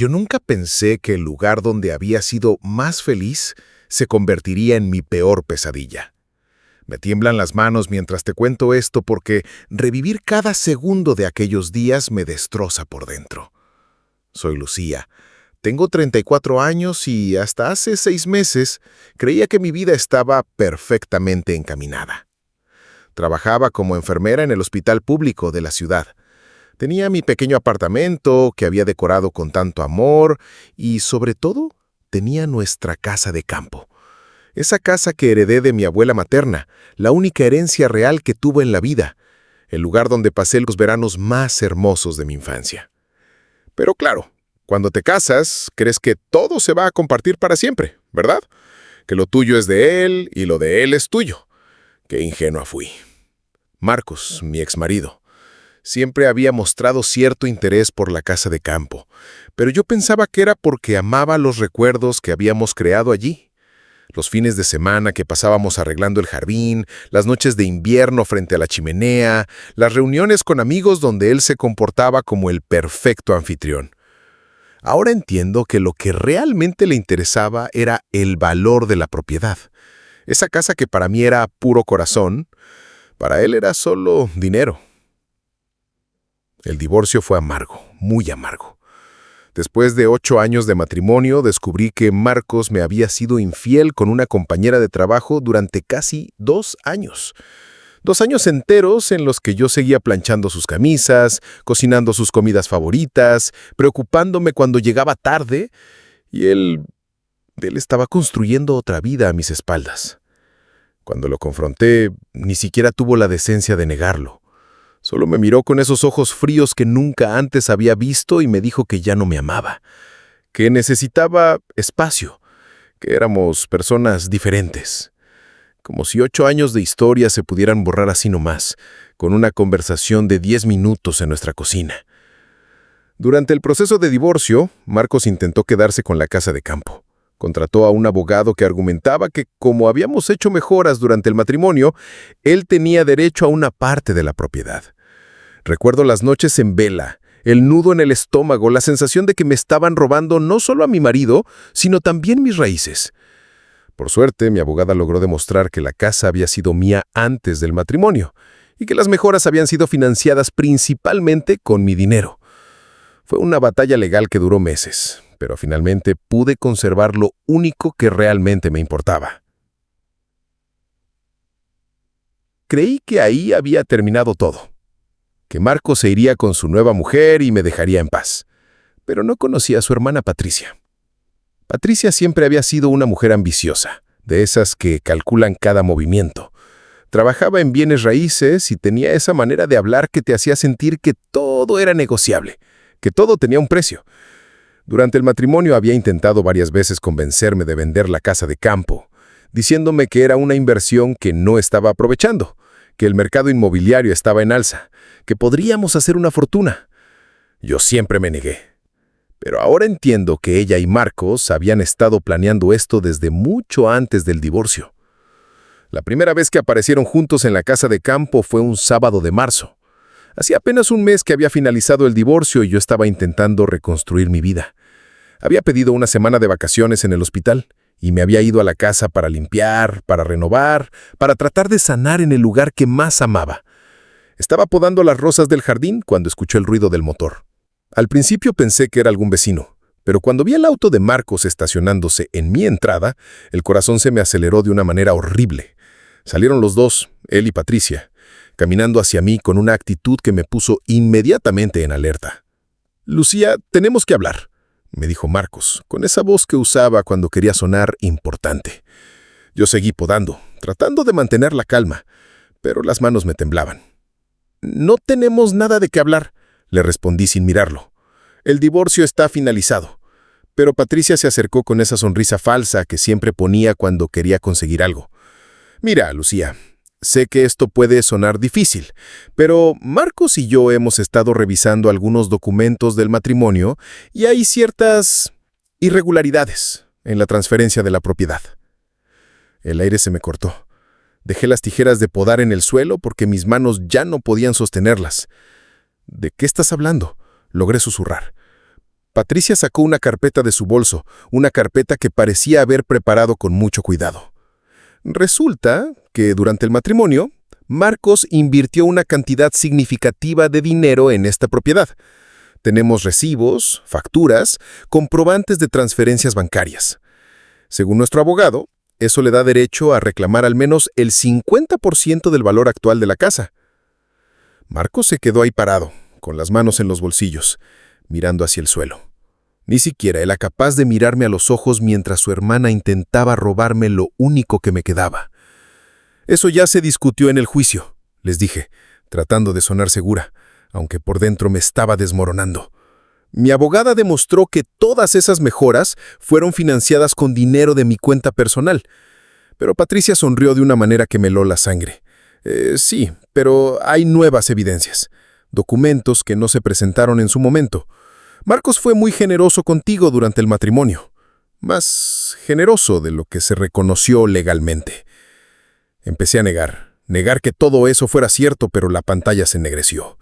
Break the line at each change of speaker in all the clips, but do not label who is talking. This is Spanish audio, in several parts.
Yo nunca pensé que el lugar donde había sido más feliz se convertiría en mi peor pesadilla. Me tiemblan las manos mientras te cuento esto porque revivir cada segundo de aquellos días me destroza por dentro. Soy Lucía. Tengo 34 años y hasta hace 6 meses creía que mi vida estaba perfectamente encaminada. Trabajaba como enfermera en el hospital público de la ciudad. Tenía mi pequeño apartamento que había decorado con tanto amor y, sobre todo, tenía nuestra casa de campo. Esa casa que heredé de mi abuela materna, la única herencia real que tuve en la vida, el lugar donde pasé los veranos más hermosos de mi infancia. Pero claro, cuando te casas, crees que todo se va a compartir para siempre, ¿verdad? Que lo tuyo es de él y lo de él es tuyo. Qué ingenua fui. Marcos, mi exmarido, siempre había mostrado cierto interés por la casa de campo, pero yo pensaba que era porque amaba los recuerdos que habíamos creado allí. Los fines de semana que pasábamos arreglando el jardín, las noches de invierno frente a la chimenea, las reuniones con amigos donde él se comportaba como el perfecto anfitrión. Ahora entiendo que lo que realmente le interesaba era el valor de la propiedad. Esa casa que para mí era puro corazón, para él era solo dinero. El divorcio fue amargo, muy amargo. Después de 8 años de matrimonio, descubrí que Marcos me había sido infiel con una compañera de trabajo durante casi 2 años. 2 años enteros en los que yo seguía planchando sus camisas, cocinando sus comidas favoritas, preocupándome cuando llegaba tarde, y él estaba construyendo otra vida a mis espaldas. Cuando lo confronté, ni siquiera tuvo la decencia de negarlo. Solo me miró con esos ojos fríos que nunca antes había visto y me dijo que ya no me amaba, que necesitaba espacio, que éramos personas diferentes. Como si 8 años de historia se pudieran borrar así nomás, con una conversación de 10 minutos en nuestra cocina. Durante el proceso de divorcio, Marcos intentó quedarse con la casa de campo. Contrató a un abogado que argumentaba que, como habíamos hecho mejoras durante el matrimonio, él tenía derecho a una parte de la propiedad. Recuerdo las noches en vela, el nudo en el estómago, la sensación de que me estaban robando no solo a mi marido, sino también mis raíces. Por suerte, mi abogada logró demostrar que la casa había sido mía antes del matrimonio y que las mejoras habían sido financiadas principalmente con mi dinero. Fue una batalla legal que duró meses, pero finalmente pude conservar lo único que realmente me importaba. Creí que ahí había terminado todo, que Marcos se iría con su nueva mujer y me dejaría en paz, pero no conocía a su hermana Patricia. Patricia siempre había sido una mujer ambiciosa, de esas que calculan cada movimiento. Trabajaba en bienes raíces y tenía esa manera de hablar que te hacía sentir que todo era negociable, que todo tenía un precio. Durante el matrimonio había intentado varias veces convencerme de vender la casa de campo, diciéndome que era una inversión que no estaba aprovechando, que el mercado inmobiliario estaba en alza, que podríamos hacer una fortuna. Yo siempre me negué. Pero ahora entiendo que ella y Marcos habían estado planeando esto desde mucho antes del divorcio. La primera vez que aparecieron juntos en la casa de campo fue un sábado de marzo. Hacía apenas un mes que había finalizado el divorcio y yo estaba intentando reconstruir mi vida. Había pedido una semana de vacaciones en el hospital y me había ido a la casa para limpiar, para renovar, para tratar de sanar en el lugar que más amaba. Estaba podando las rosas del jardín cuando escuché el ruido del motor. Al principio pensé que era algún vecino, pero cuando vi el auto de Marcos estacionándose en mi entrada, el corazón se me aceleró de una manera horrible. Salieron los dos, él y Patricia, caminando hacia mí con una actitud que me puso inmediatamente en alerta. «Lucía, tenemos que hablar», me dijo Marcos, con esa voz que usaba cuando quería sonar importante. Yo seguí podando, tratando de mantener la calma, pero las manos me temblaban. «No tenemos nada de qué hablar», le respondí sin mirarlo. «El divorcio está finalizado». Pero Patricia se acercó con esa sonrisa falsa que siempre ponía cuando quería conseguir algo. «Mira, Lucía, sé que esto puede sonar difícil, pero Marcos y yo hemos estado revisando algunos documentos del matrimonio y hay ciertas irregularidades en la transferencia de la propiedad». El aire se me cortó. Dejé las tijeras de podar en el suelo porque mis manos ya no podían sostenerlas. «¿De qué estás hablando?», logré susurrar. Patricia sacó una carpeta de su bolso, una carpeta que parecía haber preparado con mucho cuidado. Resulta que durante el matrimonio, Marcos invirtió una cantidad significativa de dinero en esta propiedad. Tenemos recibos, facturas, comprobantes de transferencias bancarias. Según nuestro abogado, eso le da derecho a reclamar al menos el 50% del valor actual de la casa. Marcos se quedó ahí parado, con las manos en los bolsillos, mirando hacia el suelo. Ni siquiera era capaz de mirarme a los ojos mientras su hermana intentaba robarme lo único que me quedaba. Eso ya se discutió en el juicio, les dije, tratando de sonar segura, aunque por dentro me estaba desmoronando. Mi abogada demostró que todas esas mejoras fueron financiadas con dinero de mi cuenta personal, pero Patricia sonrió de una manera que me heló la sangre. Sí, pero hay nuevas evidencias, documentos que no se presentaron en su momento. Marcos fue muy generoso contigo durante el matrimonio, más generoso de lo que se reconoció legalmente. Empecé a negar que todo eso fuera cierto, pero la pantalla se ennegreció.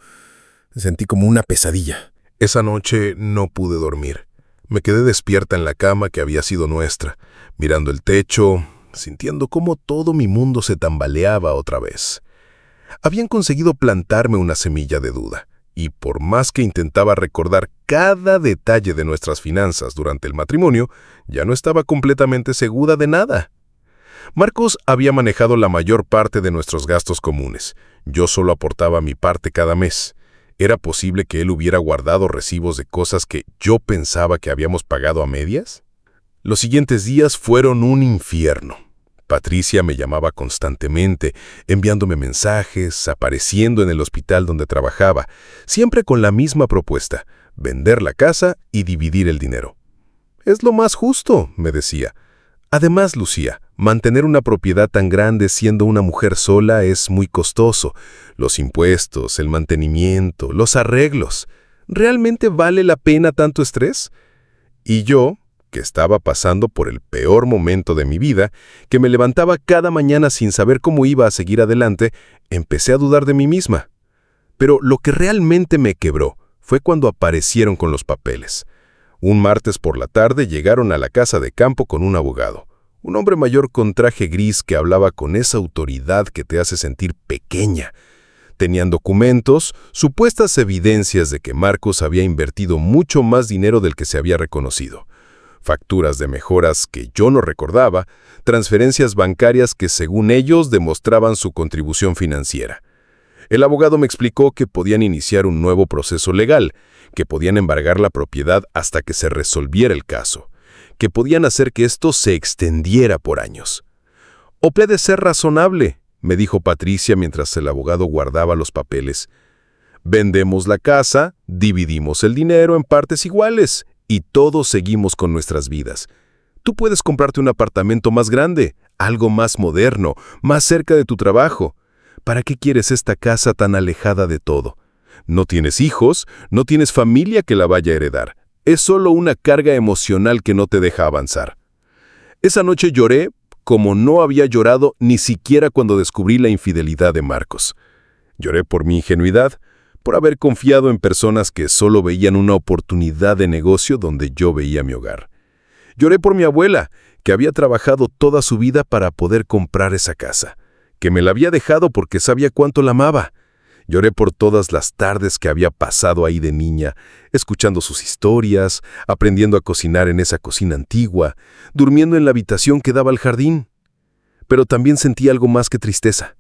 Sentí como una pesadilla.
Esa noche no pude dormir. Me quedé despierta en la cama que había sido nuestra, mirando el techo, sintiendo cómo todo mi mundo se tambaleaba otra vez. Habían conseguido plantarme una semilla de duda, y por más que intentaba recordar cada detalle de nuestras finanzas durante el matrimonio, ya no estaba completamente segura de nada. Marcos había manejado la mayor parte de nuestros gastos comunes. Yo solo aportaba mi parte cada mes. ¿Era posible que él hubiera guardado recibos de cosas que yo pensaba que habíamos pagado a medias? Los siguientes días fueron un infierno. Patricia me llamaba constantemente, enviándome mensajes, apareciendo en el hospital donde trabajaba, siempre con la misma propuesta: vender la casa y dividir el dinero. «Es lo más justo», me decía. Además, Lucía, mantener una propiedad tan grande siendo una mujer sola es muy costoso. Los impuestos, el mantenimiento, los arreglos. ¿Realmente vale la pena tanto estrés? Y yo, que estaba pasando por el peor momento de mi vida, que me levantaba cada mañana sin saber cómo iba a seguir adelante, empecé a dudar de mí misma. Pero lo que realmente me quebró fue cuando aparecieron con los papeles. Un martes por la tarde llegaron a la casa de campo con un abogado, un hombre mayor con traje gris que hablaba con esa autoridad que te hace sentir pequeña. Tenían documentos, supuestas evidencias de que Marcos había invertido mucho más dinero del que se había reconocido, facturas de mejoras que yo no recordaba, transferencias bancarias que según ellos demostraban su contribución financiera. El abogado me explicó que podían iniciar un nuevo proceso legal, que podían embargar la propiedad hasta que se resolviera el caso, que podían hacer que esto se extendiera por años. «O puede ser razonable», me dijo Patricia mientras el abogado guardaba los papeles. «Vendemos la casa, dividimos el dinero en partes iguales y todos seguimos con nuestras vidas. Tú puedes comprarte un apartamento más grande, algo más moderno, más cerca de tu trabajo. ¿Para qué quieres esta casa tan alejada de todo? No tienes hijos, no tienes familia que la vaya a heredar. Es solo una carga emocional que no te deja avanzar». Esa noche lloré como no había llorado ni siquiera cuando descubrí la infidelidad de Marcos. Lloré por mi ingenuidad, por haber confiado en personas que solo veían una oportunidad de negocio donde yo veía mi hogar. Lloré por mi abuela, que había trabajado toda su vida para poder comprar esa casa, que me la había dejado porque sabía cuánto la amaba. Lloré por todas las tardes que había pasado ahí de niña, escuchando sus historias, aprendiendo a cocinar en esa cocina antigua, durmiendo en la habitación que daba al jardín. Pero también sentí algo más que tristeza.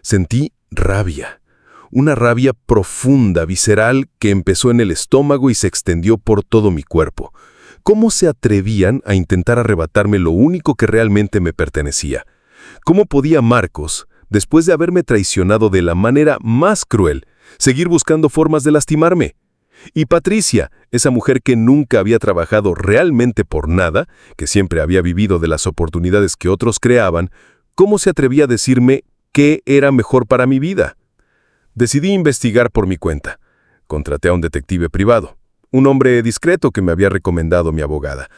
Sentí rabia, una rabia profunda, visceral, que empezó en el estómago y se extendió por todo mi cuerpo. ¿Cómo se atrevían a intentar arrebatarme lo único que realmente me pertenecía? ¿Cómo podía Marcos, después de haberme traicionado de la manera más cruel, seguir buscando formas de lastimarme? Y Patricia, esa mujer que nunca había trabajado realmente por nada, que siempre había vivido de las oportunidades que otros creaban, ¿cómo se atrevía a decirme qué era mejor para mi vida? Decidí investigar por mi cuenta. Contraté a un detective privado, un hombre discreto que me había recomendado mi abogada.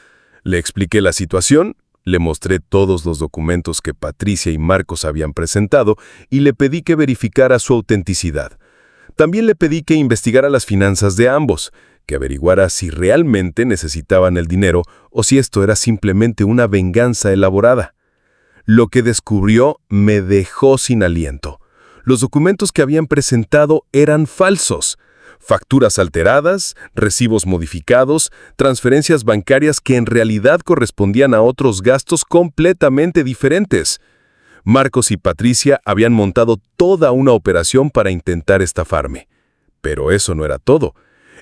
Le expliqué la situación. Le mostré todos los documentos que Patricia y Marcos habían presentado y le pedí que verificara su autenticidad. También le pedí que investigara las finanzas de ambos, que averiguara si realmente necesitaban el dinero o si esto era simplemente una venganza elaborada. Lo que descubrió me dejó sin aliento. Los documentos que habían presentado eran falsos. Facturas alteradas, recibos modificados, transferencias bancarias que en realidad correspondían a otros gastos completamente diferentes. Marcos y Patricia habían montado toda una operación para intentar estafarme. Pero eso no era todo.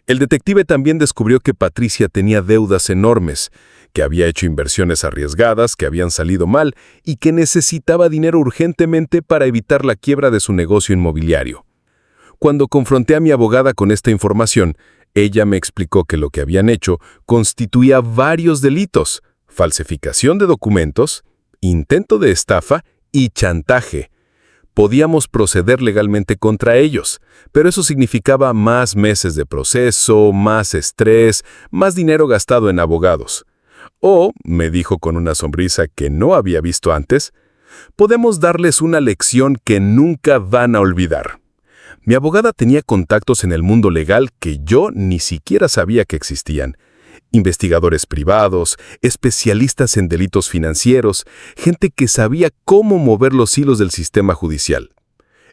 El detective también descubrió que Patricia tenía deudas enormes, que había hecho inversiones arriesgadas que habían salido mal y que necesitaba dinero urgentemente para evitar la quiebra de su negocio inmobiliario. Cuando confronté a mi abogada con esta información, ella me explicó que lo que habían hecho constituía varios delitos: falsificación de documentos, intento de estafa y chantaje. Podíamos proceder legalmente contra ellos, pero eso significaba más meses de proceso, más estrés, más dinero gastado en abogados. O, me dijo con una sonrisa que no había visto antes, podemos darles una lección que nunca van a olvidar. Mi abogada tenía contactos en el mundo legal que yo ni siquiera sabía que existían. Investigadores privados, especialistas en delitos financieros, gente que sabía cómo mover los hilos del sistema judicial.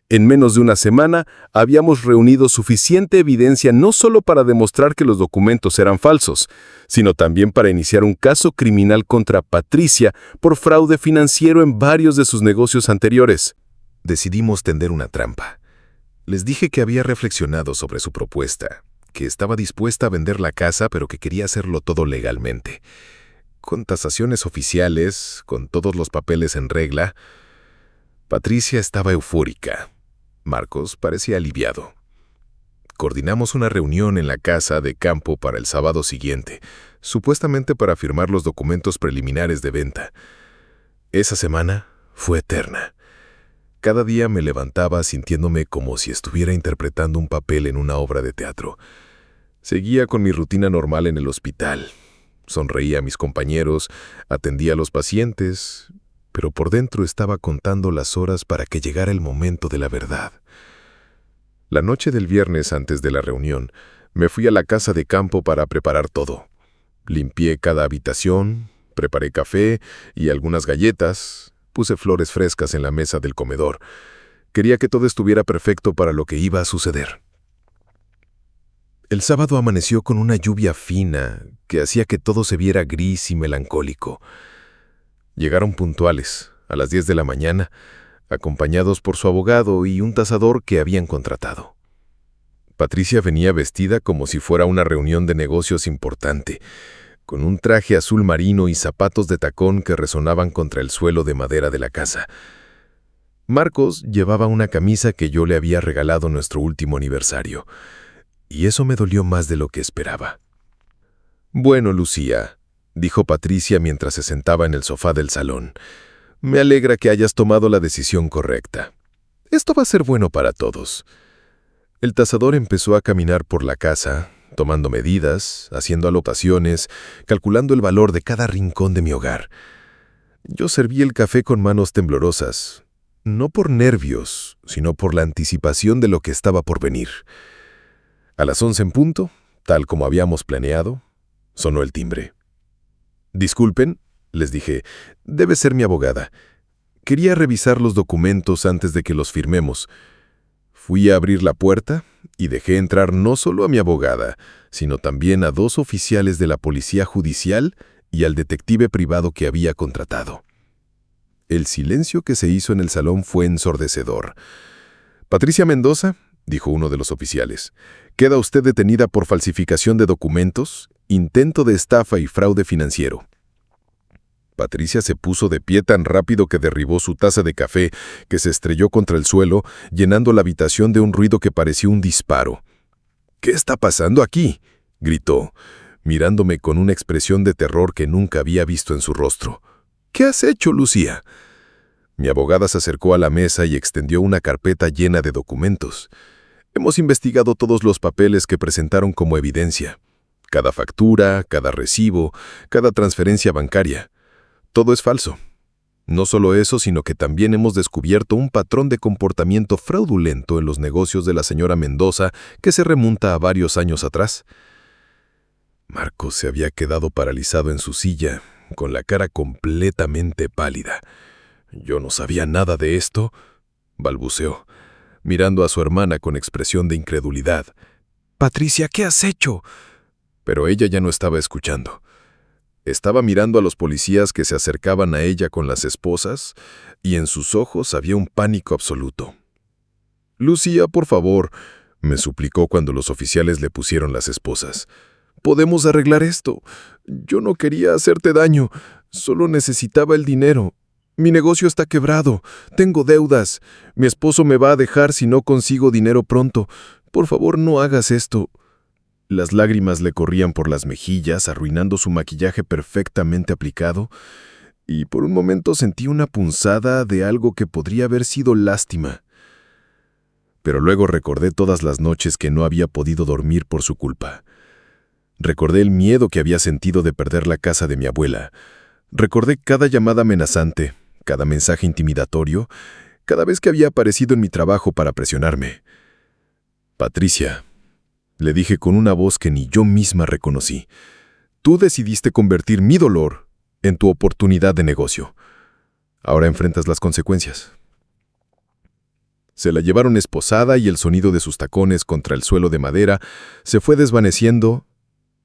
En menos de una semana, habíamos reunido suficiente evidencia no solo para demostrar que los documentos eran falsos, sino también para iniciar un caso criminal contra Patricia por fraude financiero en varios de sus negocios anteriores.
Decidimos tender una trampa. Les dije que había reflexionado sobre su propuesta, que estaba dispuesta a vender la casa, pero que quería hacerlo todo legalmente. Con tasaciones oficiales, con todos los papeles en regla. Patricia estaba eufórica. Marcos parecía aliviado. Coordinamos una reunión en la casa de campo para el sábado siguiente, supuestamente para firmar los documentos preliminares de venta. Esa semana fue eterna. Cada día me levantaba sintiéndome como si estuviera interpretando un papel en una obra de teatro. Seguía con mi rutina normal en el hospital. Sonreía a mis compañeros, atendía a los pacientes, pero por dentro estaba contando las horas para que llegara el momento de la verdad. La noche del viernes antes de la reunión, me fui a la casa de campo para preparar todo. Limpié cada habitación, preparé café y algunas galletas. Puse flores frescas en la mesa del comedor. Quería que todo estuviera perfecto para lo que iba a suceder. El sábado amaneció con una lluvia fina que hacía que todo se viera gris y melancólico. Llegaron puntuales, a las 10 de la mañana, acompañados por su abogado y un tasador que habían contratado. Patricia venía vestida como si fuera una reunión de negocios importante, con un traje azul marino y zapatos de tacón que resonaban contra el suelo de madera de la casa. Marcos llevaba una camisa que yo le había regalado en nuestro último aniversario, y eso me dolió más de lo que esperaba. «Bueno, Lucía», dijo Patricia mientras se sentaba en el sofá del salón, «me alegra que hayas tomado la decisión correcta. Esto va a ser bueno para todos». El tasador empezó a caminar por la casa, tomando medidas, haciendo anotaciones, calculando el valor de cada rincón de mi hogar. Yo serví el café con manos temblorosas, no por nervios, sino por la anticipación de lo que estaba por venir. A las 11 en punto, tal como habíamos planeado, sonó el timbre. «Disculpen», les dije, «debe ser mi abogada. Quería revisar los documentos antes de que los firmemos». Fui a abrir la puerta y dejé entrar no solo a mi abogada, sino también a 2 oficiales de la policía judicial y al detective privado que había contratado. El silencio que se hizo en el salón fue ensordecedor. «Patricia Mendoza», dijo uno de los oficiales, «queda usted detenida por falsificación de documentos, intento de estafa y fraude financiero». Patricia se puso de pie tan rápido que derribó su taza de café, que se estrelló contra el suelo, llenando la habitación de un ruido que parecía un disparo. «¿Qué está pasando aquí?», gritó, mirándome con una expresión de terror que nunca había visto en su rostro. «¿Qué has hecho, Lucía?». Mi abogada se acercó a la mesa y extendió una carpeta llena de documentos. «Hemos investigado todos los papeles que presentaron como evidencia. Cada factura, cada recibo, cada transferencia bancaria. Todo es falso. No solo eso, sino que también hemos descubierto un patrón de comportamiento fraudulento en los negocios de la señora Mendoza que se remonta a varios años atrás.
Marcos se había quedado paralizado en su silla, con la cara completamente pálida. «Yo no sabía nada de esto», balbuceó, mirando a su hermana con expresión de incredulidad. «Patricia, ¿qué has hecho?». Pero ella ya no estaba escuchando. Estaba mirando a los policías que se acercaban a ella con las esposas, y en sus ojos había un pánico absoluto. «Lucía, por favor», me suplicó cuando los oficiales le pusieron las esposas. «Podemos arreglar esto. Yo no quería hacerte daño, solo necesitaba el dinero. Mi negocio está quebrado, tengo deudas. Mi esposo me va a dejar si no consigo dinero pronto. Por favor, no hagas esto». Las lágrimas le corrían por las mejillas, arruinando su maquillaje perfectamente aplicado, y por un momento sentí una punzada de algo que podría haber sido lástima. Pero luego recordé todas las noches que no había podido dormir por su culpa. Recordé el miedo que había sentido de perder la casa de mi abuela. Recordé cada llamada amenazante, cada mensaje intimidatorio, cada vez que había aparecido en mi trabajo para presionarme. «Patricia», le dije con una voz que ni yo misma reconocí, «tú decidiste convertir mi dolor en tu oportunidad de negocio. Ahora enfrentas las consecuencias». Se la llevaron esposada y el sonido de sus tacones contra el suelo de madera se fue desvaneciendo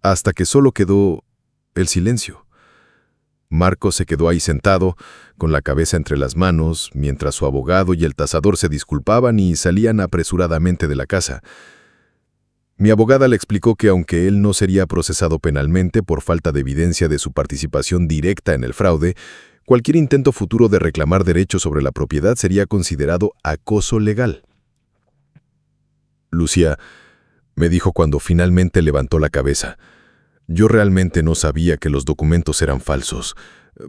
hasta que solo quedó el silencio. Marcos se quedó ahí sentado, con la cabeza entre las manos, mientras su abogado y el tasador se disculpaban y salían apresuradamente de la casa. Mi abogada le explicó que aunque él no sería procesado penalmente por falta de evidencia de su participación directa en el fraude, cualquier intento futuro de reclamar derechos sobre la propiedad sería considerado acoso legal. «Lucía», me dijo cuando finalmente levantó la cabeza, «yo realmente no sabía que los documentos eran falsos.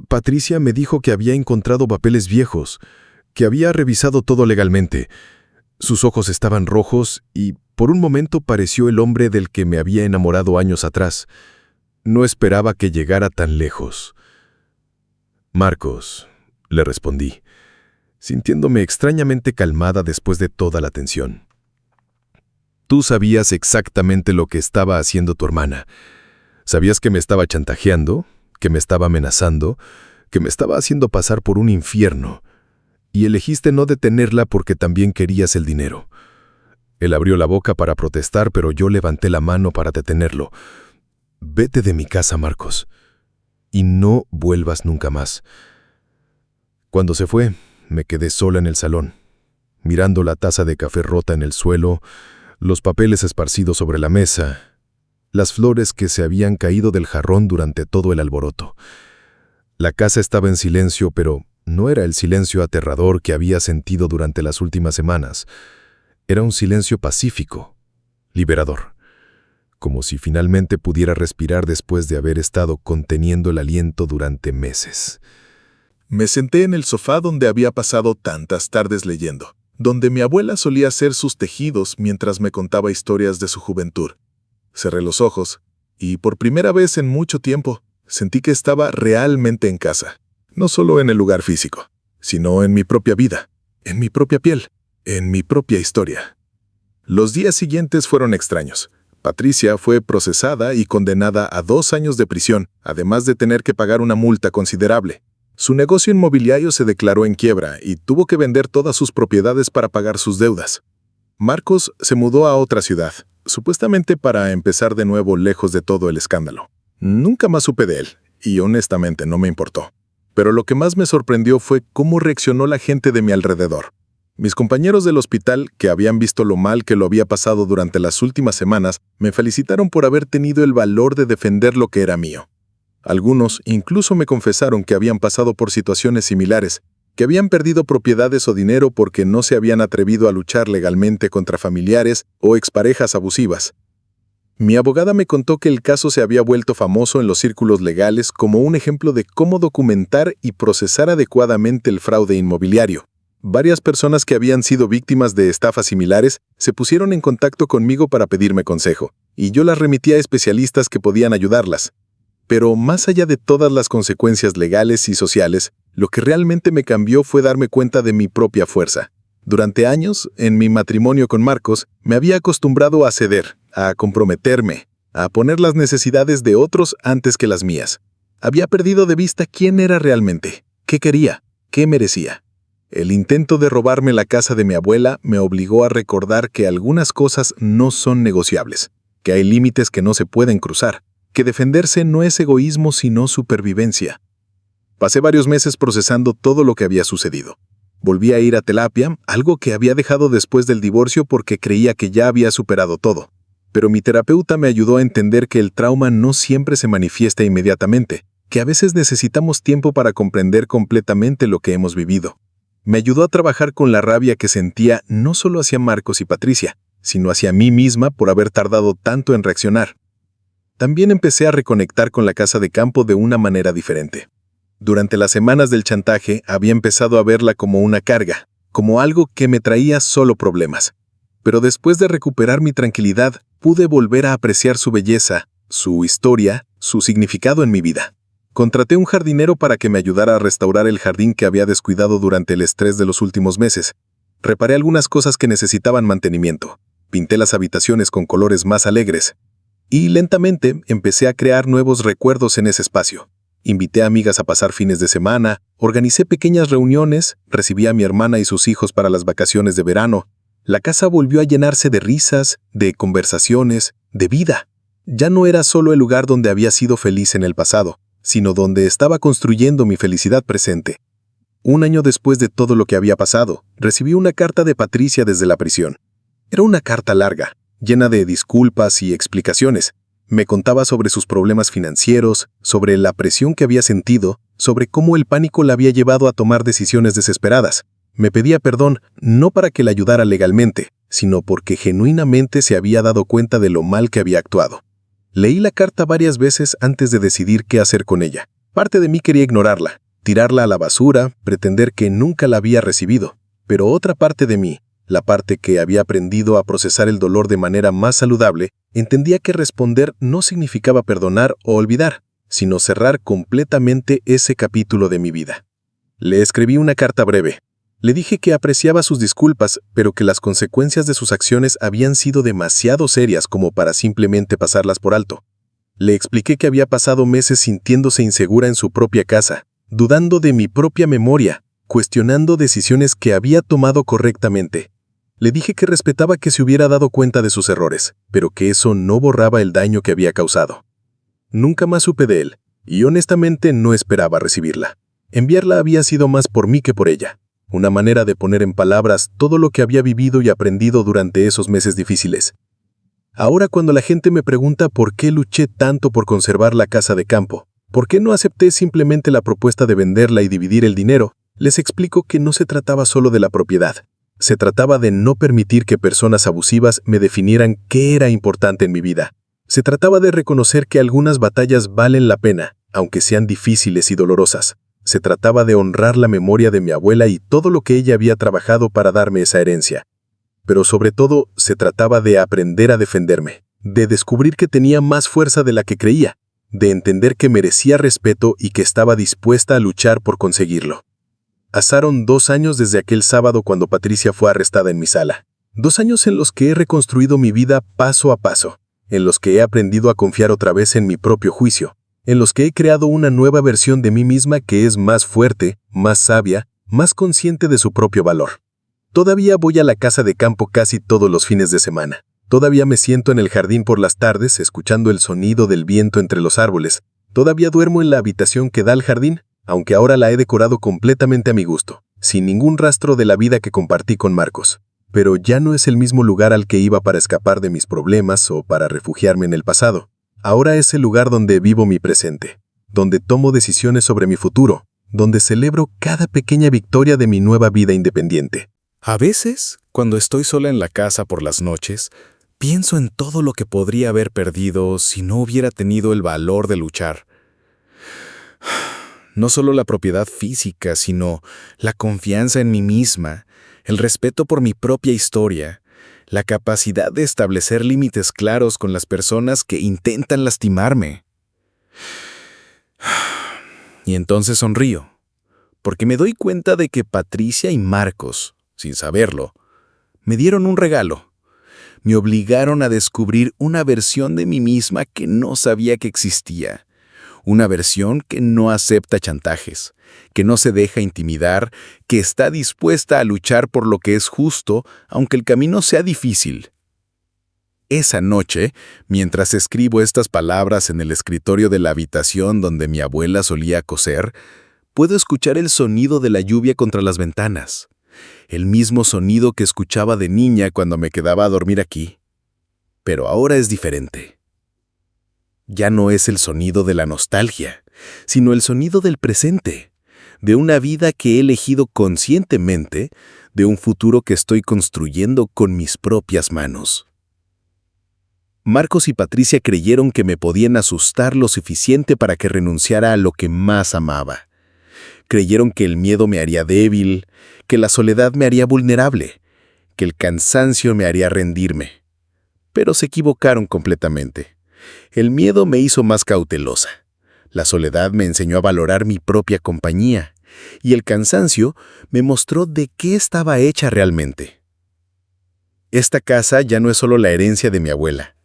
Patricia me dijo que había encontrado papeles viejos, que había revisado todo legalmente». Sus ojos estaban rojos y por un momento pareció el hombre del que me había enamorado años atrás. No esperaba que llegara tan lejos. «Marcos», le respondí, sintiéndome extrañamente calmada después de toda la tensión. «Tú sabías exactamente lo que estaba haciendo tu hermana. Sabías que me estaba chantajeando, que me estaba amenazando, que me estaba haciendo pasar por un infierno, y elegiste no detenerla porque también querías el dinero». Él abrió la boca para protestar, pero yo levanté la mano para detenerlo. «Vete de mi casa, Marcos, y no vuelvas nunca más». Cuando se fue, me quedé sola en el salón, mirando la taza de café rota en el suelo, los papeles esparcidos sobre la mesa, las flores que se habían caído del jarrón durante todo el alboroto. La casa estaba en silencio, pero no era el silencio aterrador que había sentido durante las últimas semanas. Era un silencio pacífico, liberador, como si finalmente pudiera respirar después de haber estado conteniendo el aliento durante meses.
Me senté en el sofá donde había pasado tantas tardes leyendo, donde mi abuela solía hacer sus tejidos mientras me contaba historias de su juventud. Cerré los ojos y por primera vez en mucho tiempo sentí que estaba realmente en casa, no solo en el lugar físico, sino en mi propia vida, en mi propia piel, en mi propia historia. Los días siguientes fueron extraños. Patricia fue procesada y condenada a 2 años de prisión, además de tener que pagar una multa considerable. Su negocio inmobiliario se declaró en quiebra y tuvo que vender todas sus propiedades para pagar sus deudas. Marcos se mudó a otra ciudad, supuestamente para empezar de nuevo lejos de todo el escándalo. Nunca más supe de él, y honestamente no me importó. Pero lo que más me sorprendió fue cómo reaccionó la gente de mi alrededor. Mis compañeros del hospital, que habían visto lo mal que lo había pasado durante las últimas semanas, me felicitaron por haber tenido el valor de defender lo que era mío. Algunos incluso me confesaron que habían pasado por situaciones similares, que habían perdido propiedades o dinero porque no se habían atrevido a luchar legalmente contra familiares o exparejas abusivas. Mi abogada me contó que el caso se había vuelto famoso en los círculos legales como un ejemplo de cómo documentar y procesar adecuadamente el fraude inmobiliario. Varias personas que habían sido víctimas de estafas similares se pusieron en contacto conmigo para pedirme consejo, y yo las remití a especialistas que podían ayudarlas. Pero más allá de todas las consecuencias legales y sociales, lo que realmente me cambió fue darme cuenta de mi propia fuerza. Durante años, en mi matrimonio con Marcos, me había acostumbrado a ceder, a comprometerme, a poner las necesidades de otros antes que las mías. Había perdido de vista quién era realmente, qué quería, qué merecía. El intento de robarme la casa de mi abuela me obligó a recordar que algunas cosas no son negociables, que hay límites que no se pueden cruzar, que defenderse no es egoísmo sino supervivencia. Pasé varios meses procesando todo lo que había sucedido. Volví a ir a terapia, algo que había dejado después del divorcio porque creía que ya había superado todo. Pero mi terapeuta me ayudó a entender que el trauma no siempre se manifiesta inmediatamente, que a veces necesitamos tiempo para comprender completamente lo que hemos vivido. Me ayudó a trabajar con la rabia que sentía no solo hacia Marcos y Patricia, sino hacia mí misma por haber tardado tanto en reaccionar. También empecé a reconectar con la casa de campo de una manera diferente. Durante las semanas del chantaje había empezado a verla como una carga, como algo que me traía solo problemas. Pero después de recuperar mi tranquilidad, pude volver a apreciar su belleza, su historia, su significado en mi vida. Contraté un jardinero para que me ayudara a restaurar el jardín que había descuidado durante el estrés de los últimos meses. Reparé algunas cosas que necesitaban mantenimiento. Pinté las habitaciones con colores más alegres. Y lentamente empecé a crear nuevos recuerdos en ese espacio. Invité a amigas a pasar fines de semana, organicé pequeñas reuniones, recibí a mi hermana y sus hijos para las vacaciones de verano. La casa volvió a llenarse de risas, de conversaciones, de vida. Ya no era solo el lugar donde había sido feliz en el pasado, sino donde estaba construyendo mi felicidad presente. Un año después de todo lo que había pasado, recibí una carta de Patricia desde la prisión. Era una carta larga, llena de disculpas y explicaciones. Me contaba sobre sus problemas financieros, sobre la presión que había sentido, sobre cómo el pánico la había llevado a tomar decisiones desesperadas. Me pedía perdón no para que la ayudara legalmente, sino porque genuinamente se había dado cuenta de lo mal que había actuado. Leí la carta varias veces antes de decidir qué hacer con ella. Parte de mí quería ignorarla, tirarla a la basura, pretender que nunca la había recibido. Pero otra parte de mí, la parte que había aprendido a procesar el dolor de manera más saludable, entendía que responder no significaba perdonar o olvidar, sino cerrar completamente ese capítulo de mi vida. Le escribí una carta breve. Le dije que apreciaba sus disculpas, pero que las consecuencias de sus acciones habían sido demasiado serias como para simplemente pasarlas por alto. Le expliqué que había pasado meses sintiéndose insegura en su propia casa, dudando de mi propia memoria, cuestionando decisiones que había tomado correctamente. Le dije que respetaba que se hubiera dado cuenta de sus errores, pero que eso no borraba el daño que había causado. Nunca más supe de él, y honestamente no esperaba recibirla. Enviarla había sido más por mí que por ella. Una manera de poner en palabras todo lo que había vivido y aprendido durante esos meses difíciles. Ahora cuando la gente me pregunta por qué luché tanto por conservar la casa de campo, por qué no acepté simplemente la propuesta de venderla y dividir el dinero, les explico que no se trataba solo de la propiedad. Se trataba de no permitir que personas abusivas me definieran qué era importante en mi vida. Se trataba de reconocer que algunas batallas valen la pena, aunque sean difíciles y dolorosas. Se trataba de honrar la memoria de mi abuela y todo lo que ella había trabajado para darme esa herencia. Pero sobre todo, se trataba de aprender a defenderme, de descubrir que tenía más fuerza de la que creía, de entender que merecía respeto y que estaba dispuesta a luchar por conseguirlo. Pasaron 2 años desde aquel sábado cuando Patricia fue arrestada en mi sala. 2 años en los que he reconstruido mi vida paso a paso, en los que he aprendido a confiar otra vez en mi propio juicio, en los que he creado una nueva versión de mí misma que es más fuerte, más sabia, más consciente de su propio valor. Todavía voy a la casa de campo casi todos los fines de semana. Todavía me siento en el jardín por las tardes escuchando el sonido del viento entre los árboles. Todavía duermo en la habitación que da al jardín, aunque ahora la he decorado completamente a mi gusto, sin ningún rastro de la vida que compartí con Marcos. Pero ya no es el mismo lugar al que iba para escapar de mis problemas o para refugiarme en el pasado. Ahora es el lugar donde vivo mi presente, donde tomo decisiones sobre mi futuro, donde celebro cada pequeña victoria de mi nueva vida independiente.
A veces, cuando estoy sola en la casa por las noches, pienso en todo lo que podría haber perdido si no hubiera tenido el valor de luchar. No solo la propiedad física, sino la confianza en mí misma, el respeto por mi propia historia, la capacidad de establecer límites claros con las personas que intentan lastimarme. Y entonces sonrío, porque me doy cuenta de que Patricia y Marcos, sin saberlo, me dieron un regalo. me obligaron a descubrir una versión de mí misma que no sabía que existía. Una versión que no acepta chantajes, que no se deja intimidar, que está dispuesta a luchar por lo que es justo, aunque el camino sea difícil. Esa noche, mientras escribo estas palabras en el escritorio de la habitación donde mi abuela solía coser, puedo escuchar el sonido de la lluvia contra las ventanas, el mismo sonido que escuchaba de niña cuando me quedaba a dormir aquí. Pero ahora es diferente. Ya no es el sonido de la nostalgia, sino el sonido del presente, de una vida que he elegido conscientemente, de un futuro que estoy construyendo con mis propias manos. Marcos y Patricia creyeron que me podían asustar lo suficiente para que renunciara a lo que más amaba. Creyeron que el miedo me haría débil, que la soledad me haría vulnerable, que el cansancio me haría rendirme. Pero se equivocaron completamente. El miedo me hizo más cautelosa. La soledad me enseñó a valorar mi propia compañía, y el cansancio me mostró de qué estaba hecha realmente. Esta casa ya no es solo la herencia de mi abuela.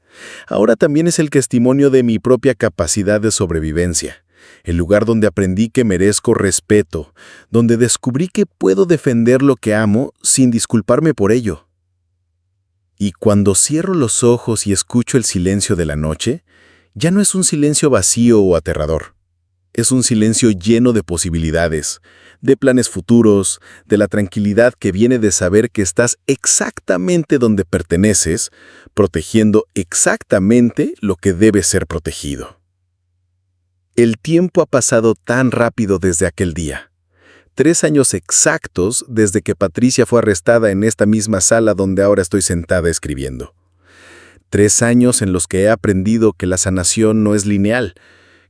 Ahora también es el testimonio de mi propia capacidad de sobrevivencia, el lugar donde aprendí que merezco respeto, donde descubrí que puedo defender lo que amo sin disculparme por ello. Y cuando cierro los ojos y escucho el silencio de la noche, ya no es un silencio vacío o aterrador. Es un silencio lleno de posibilidades, de planes futuros, de la tranquilidad que viene de saber que estás exactamente donde perteneces, protegiendo exactamente lo que debe ser protegido. El tiempo ha pasado tan rápido desde aquel día. 3 años exactos desde que Patricia fue arrestada en esta misma sala donde ahora estoy sentada escribiendo. 3 años en los que he aprendido que la sanación no es lineal,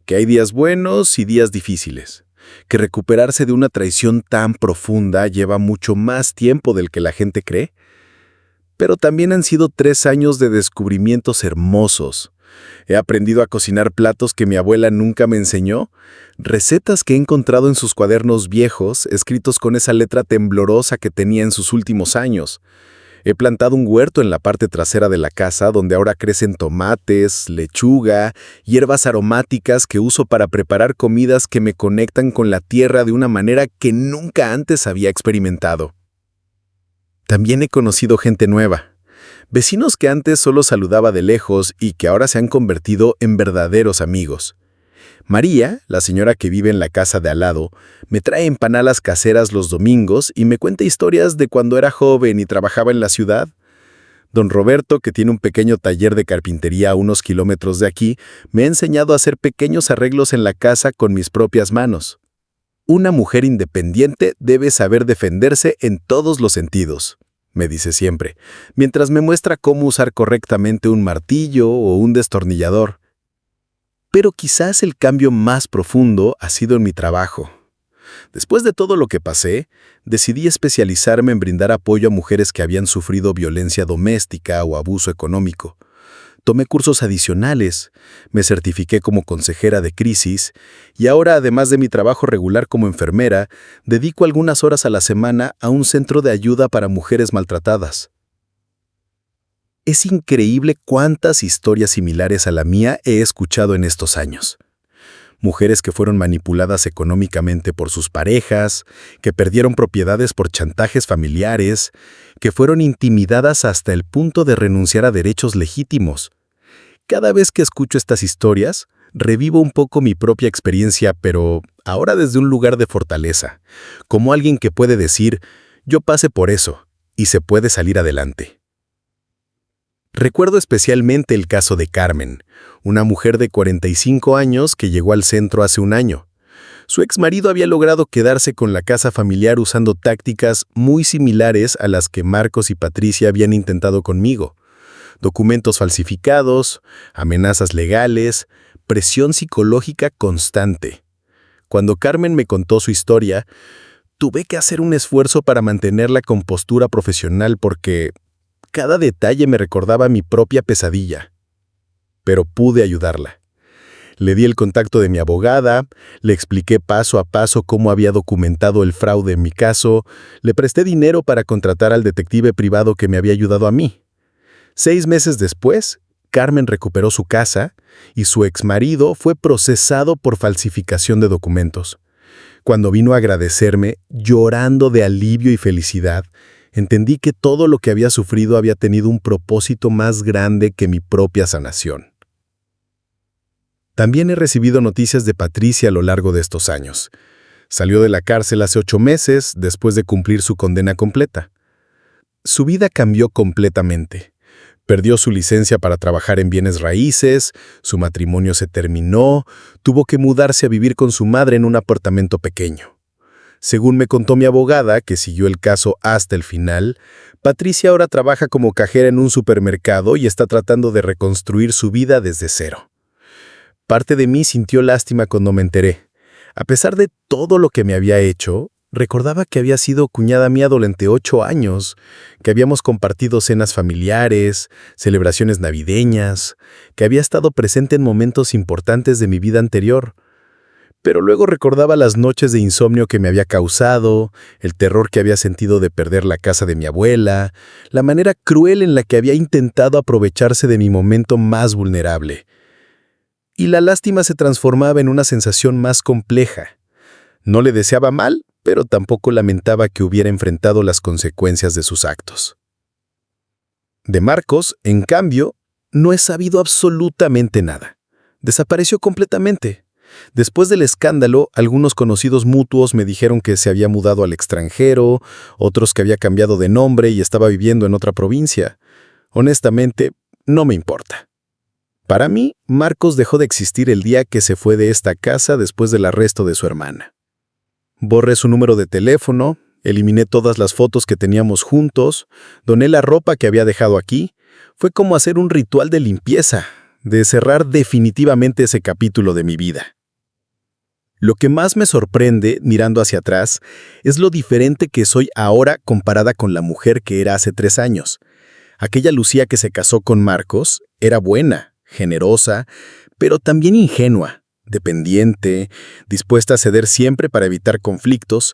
que hay días buenos y días difíciles, que recuperarse de una traición tan profunda lleva mucho más tiempo del que la gente cree. Pero también han sido 3 años de descubrimientos hermosos. He aprendido a cocinar platos que mi abuela nunca me enseñó, recetas que he encontrado en sus cuadernos viejos, escritos con esa letra temblorosa que tenía en sus últimos años. He plantado un huerto en la parte trasera de la casa donde ahora crecen tomates, lechuga, hierbas aromáticas que uso para preparar comidas que me conectan con la tierra de una manera que nunca antes había experimentado. También he conocido gente nueva, vecinos que antes solo saludaba de lejos y que ahora se han convertido en verdaderos amigos. María, la señora que vive en la casa de al lado, me trae empanadas caseras los domingos y me cuenta historias de cuando era joven y trabajaba en la ciudad. Don Roberto, que tiene un pequeño taller de carpintería a unos kilómetros de aquí, me ha enseñado a hacer pequeños arreglos en la casa con mis propias manos. Una mujer independiente debe saber defenderse en todos los sentidos, me dice siempre, mientras me muestra cómo usar correctamente un martillo o un destornillador. Pero quizás el cambio más profundo ha sido en mi trabajo. Después de todo lo que pasé, decidí especializarme en brindar apoyo a mujeres que habían sufrido violencia doméstica o abuso económico. Tomé cursos adicionales, me certifiqué como consejera de crisis y ahora, además de mi trabajo regular como enfermera, dedico algunas horas a la semana a un centro de ayuda para mujeres maltratadas. Es increíble cuántas historias similares a la mía he escuchado en estos años. Mujeres que fueron manipuladas económicamente por sus parejas, que perdieron propiedades por chantajes familiares, que fueron intimidadas hasta el punto de renunciar a derechos legítimos. Cada vez que escucho estas historias, revivo un poco mi propia experiencia, pero ahora desde un lugar de fortaleza, como alguien que puede decir, yo pasé por eso, y se puede salir adelante. Recuerdo especialmente el caso de Carmen, una mujer de 45 años que llegó al centro hace un año. Su exmarido había logrado quedarse con la casa familiar usando tácticas muy similares a las que Marcos y Patricia habían intentado conmigo. Documentos falsificados, amenazas legales, presión psicológica constante. Cuando Carmen me contó su historia, tuve que hacer un esfuerzo para mantener la compostura profesional porque cada detalle me recordaba mi propia pesadilla. Pero pude ayudarla. Le di el contacto de mi abogada, le expliqué paso a paso cómo había documentado el fraude en mi caso, le presté dinero para contratar al detective privado que me había ayudado a mí. 6 meses después, Carmen recuperó su casa y su exmarido fue procesado por falsificación de documentos. Cuando vino a agradecerme, llorando de alivio y felicidad, entendí que todo lo que había sufrido había tenido un propósito más grande que mi propia sanación. También he recibido noticias de Patricia a lo largo de estos años. Salió de la cárcel hace 8 meses después de cumplir su condena completa. Su vida cambió completamente. Perdió su licencia para trabajar en bienes raíces, su matrimonio se terminó, tuvo que mudarse a vivir con su madre en un apartamento pequeño. Según me contó mi abogada, que siguió el caso hasta el final, Patricia ahora trabaja como cajera en un supermercado y está tratando de reconstruir su vida desde cero. Parte de mí sintió lástima cuando me enteré. A pesar de todo lo que me había hecho, recordaba que había sido cuñada mía durante 8 años, que habíamos compartido cenas familiares, celebraciones navideñas, que había estado presente en momentos importantes de mi vida anterior. Pero luego recordaba las noches de insomnio que me había causado, el terror que había sentido de perder la casa de mi abuela, la manera cruel en la que había intentado aprovecharse de mi momento más vulnerable. Y la lástima se transformaba en una sensación más compleja. No le deseaba mal, pero tampoco lamentaba que hubiera enfrentado las consecuencias de sus actos. De Marcos, en cambio, no he sabido absolutamente nada. Desapareció completamente. Después del escándalo, algunos conocidos mutuos me dijeron que se había mudado al extranjero, otros que había cambiado de nombre y estaba viviendo en otra provincia. Honestamente, no me importa. Para mí, Marcos dejó de existir el día que se fue de esta casa después del arresto de su hermana. Borré su número de teléfono, eliminé todas las fotos que teníamos juntos, doné la ropa que había dejado aquí. Fue como hacer un ritual de limpieza, de cerrar definitivamente ese capítulo de mi vida. Lo que más me sorprende, mirando hacia atrás, es lo diferente que soy ahora comparada con la mujer que era hace 3 años. Aquella Lucía que se casó con Marcos era buena, generosa, pero también ingenua. Dependiente, dispuesta a ceder siempre para evitar conflictos,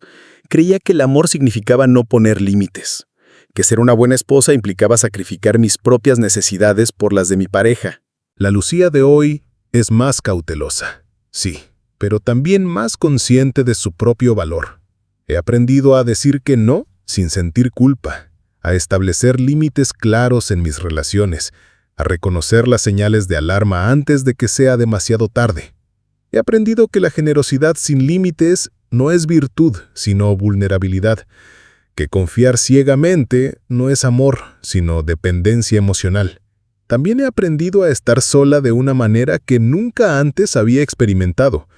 creía que el amor significaba no poner límites, que ser una buena esposa implicaba sacrificar mis propias necesidades por las de mi pareja.
La Lucía de hoy es más cautelosa, sí, pero también más consciente de su propio valor. He aprendido a decir que no sin sentir culpa, a establecer límites claros en mis relaciones, a reconocer las señales de alarma antes de que sea demasiado tarde. He aprendido que la generosidad sin límites no es virtud, sino vulnerabilidad, que confiar ciegamente no es amor, sino dependencia emocional. También he aprendido a estar sola de una manera que nunca antes había experimentado.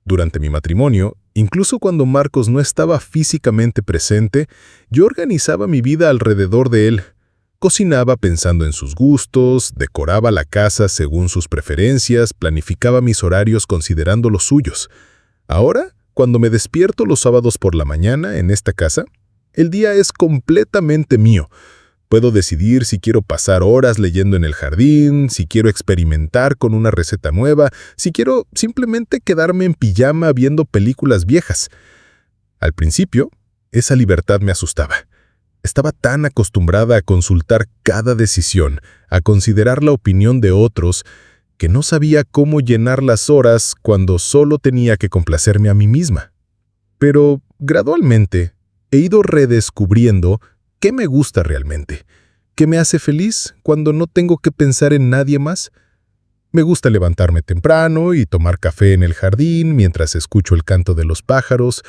Durante mi matrimonio, incluso cuando Marcos no estaba físicamente presente, yo organizaba mi vida alrededor de él. Cocinaba pensando en sus gustos, decoraba la casa según sus preferencias, planificaba mis horarios considerando los suyos. Ahora, cuando me despierto los sábados por la mañana en esta casa, el día es completamente mío. Puedo decidir si quiero pasar horas leyendo en el jardín, si quiero experimentar con una receta nueva, si quiero simplemente quedarme en pijama viendo películas viejas. Al principio, esa libertad me asustaba. Estaba tan acostumbrada a consultar cada decisión, a considerar la opinión de otros, que no sabía cómo llenar las horas cuando solo tenía que complacerme a mí misma. Pero, gradualmente, he ido redescubriendo qué me gusta realmente, qué me hace feliz cuando no tengo que pensar en nadie más. Me gusta levantarme temprano y tomar café en el jardín mientras escucho el canto de los pájaros.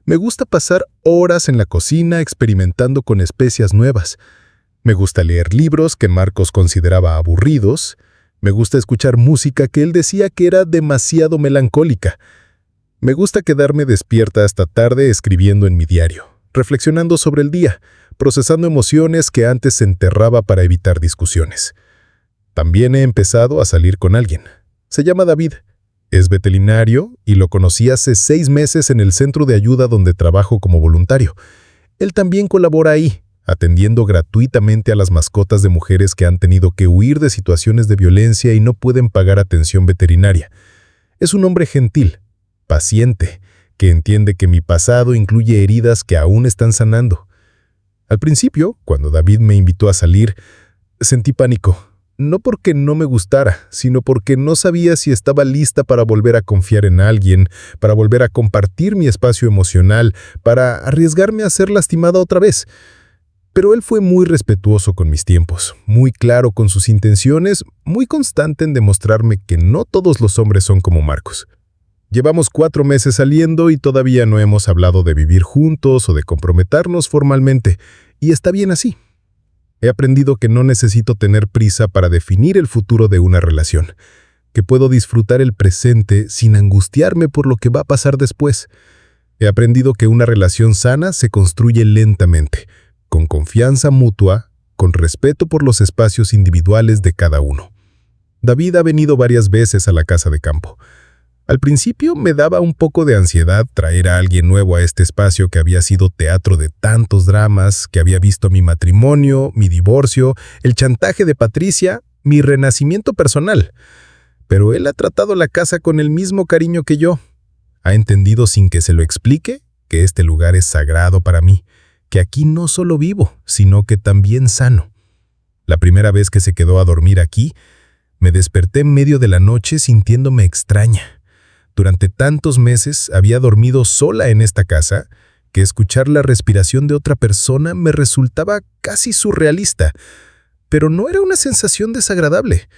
Me gusta pasar horas en la cocina experimentando con especias nuevas. Me gusta leer libros que Marcos consideraba aburridos. Me gusta escuchar música que él decía que era demasiado melancólica. Me gusta quedarme despierta hasta tarde escribiendo en mi diario, reflexionando sobre el día, procesando emociones que antes enterraba para evitar discusiones. También he empezado a salir con alguien. Se llama David. Es veterinario y lo conocí hace 6 meses en el centro de ayuda donde trabajo como voluntario. Él también colabora ahí, atendiendo gratuitamente a las mascotas de mujeres que han tenido que huir de situaciones de violencia y no pueden pagar atención veterinaria. Es un hombre gentil, paciente, que entiende que mi pasado incluye heridas que aún están sanando. Al principio, cuando David me invitó a salir, Sentí pánico, no porque no me gustara, sino porque no sabía si estaba lista para volver a confiar en alguien, para volver a compartir mi espacio emocional, para arriesgarme a ser lastimada otra vez. Pero él fue muy respetuoso con mis tiempos, muy claro con sus intenciones, muy constante en demostrarme que no todos los hombres son como Marcos. Llevamos 4 meses saliendo y todavía no hemos hablado de vivir juntos o de comprometernos formalmente, y está bien así. He aprendido que no necesito tener prisa para definir el futuro de una relación, que puedo disfrutar el presente sin angustiarme por lo que va a pasar después. He aprendido que una relación sana se construye lentamente, con confianza mutua, con respeto por los espacios individuales de cada uno. David ha venido varias veces a la casa de campo. Al principio me daba un poco de ansiedad traer a alguien nuevo a este espacio que había sido teatro de tantos dramas, que había visto mi matrimonio, mi divorcio, el chantaje de Patricia, mi renacimiento personal. Pero él ha tratado la casa con el mismo cariño que yo. Ha entendido sin que se lo explique que este lugar es sagrado para mí, que aquí no solo vivo, sino que también sano. La primera vez que se quedó a dormir aquí, me desperté en medio de la noche sintiéndome extraña. Durante tantos meses había dormido sola en esta casa que escuchar la respiración de otra persona me resultaba casi surrealista. Pero no era una sensación desagradable.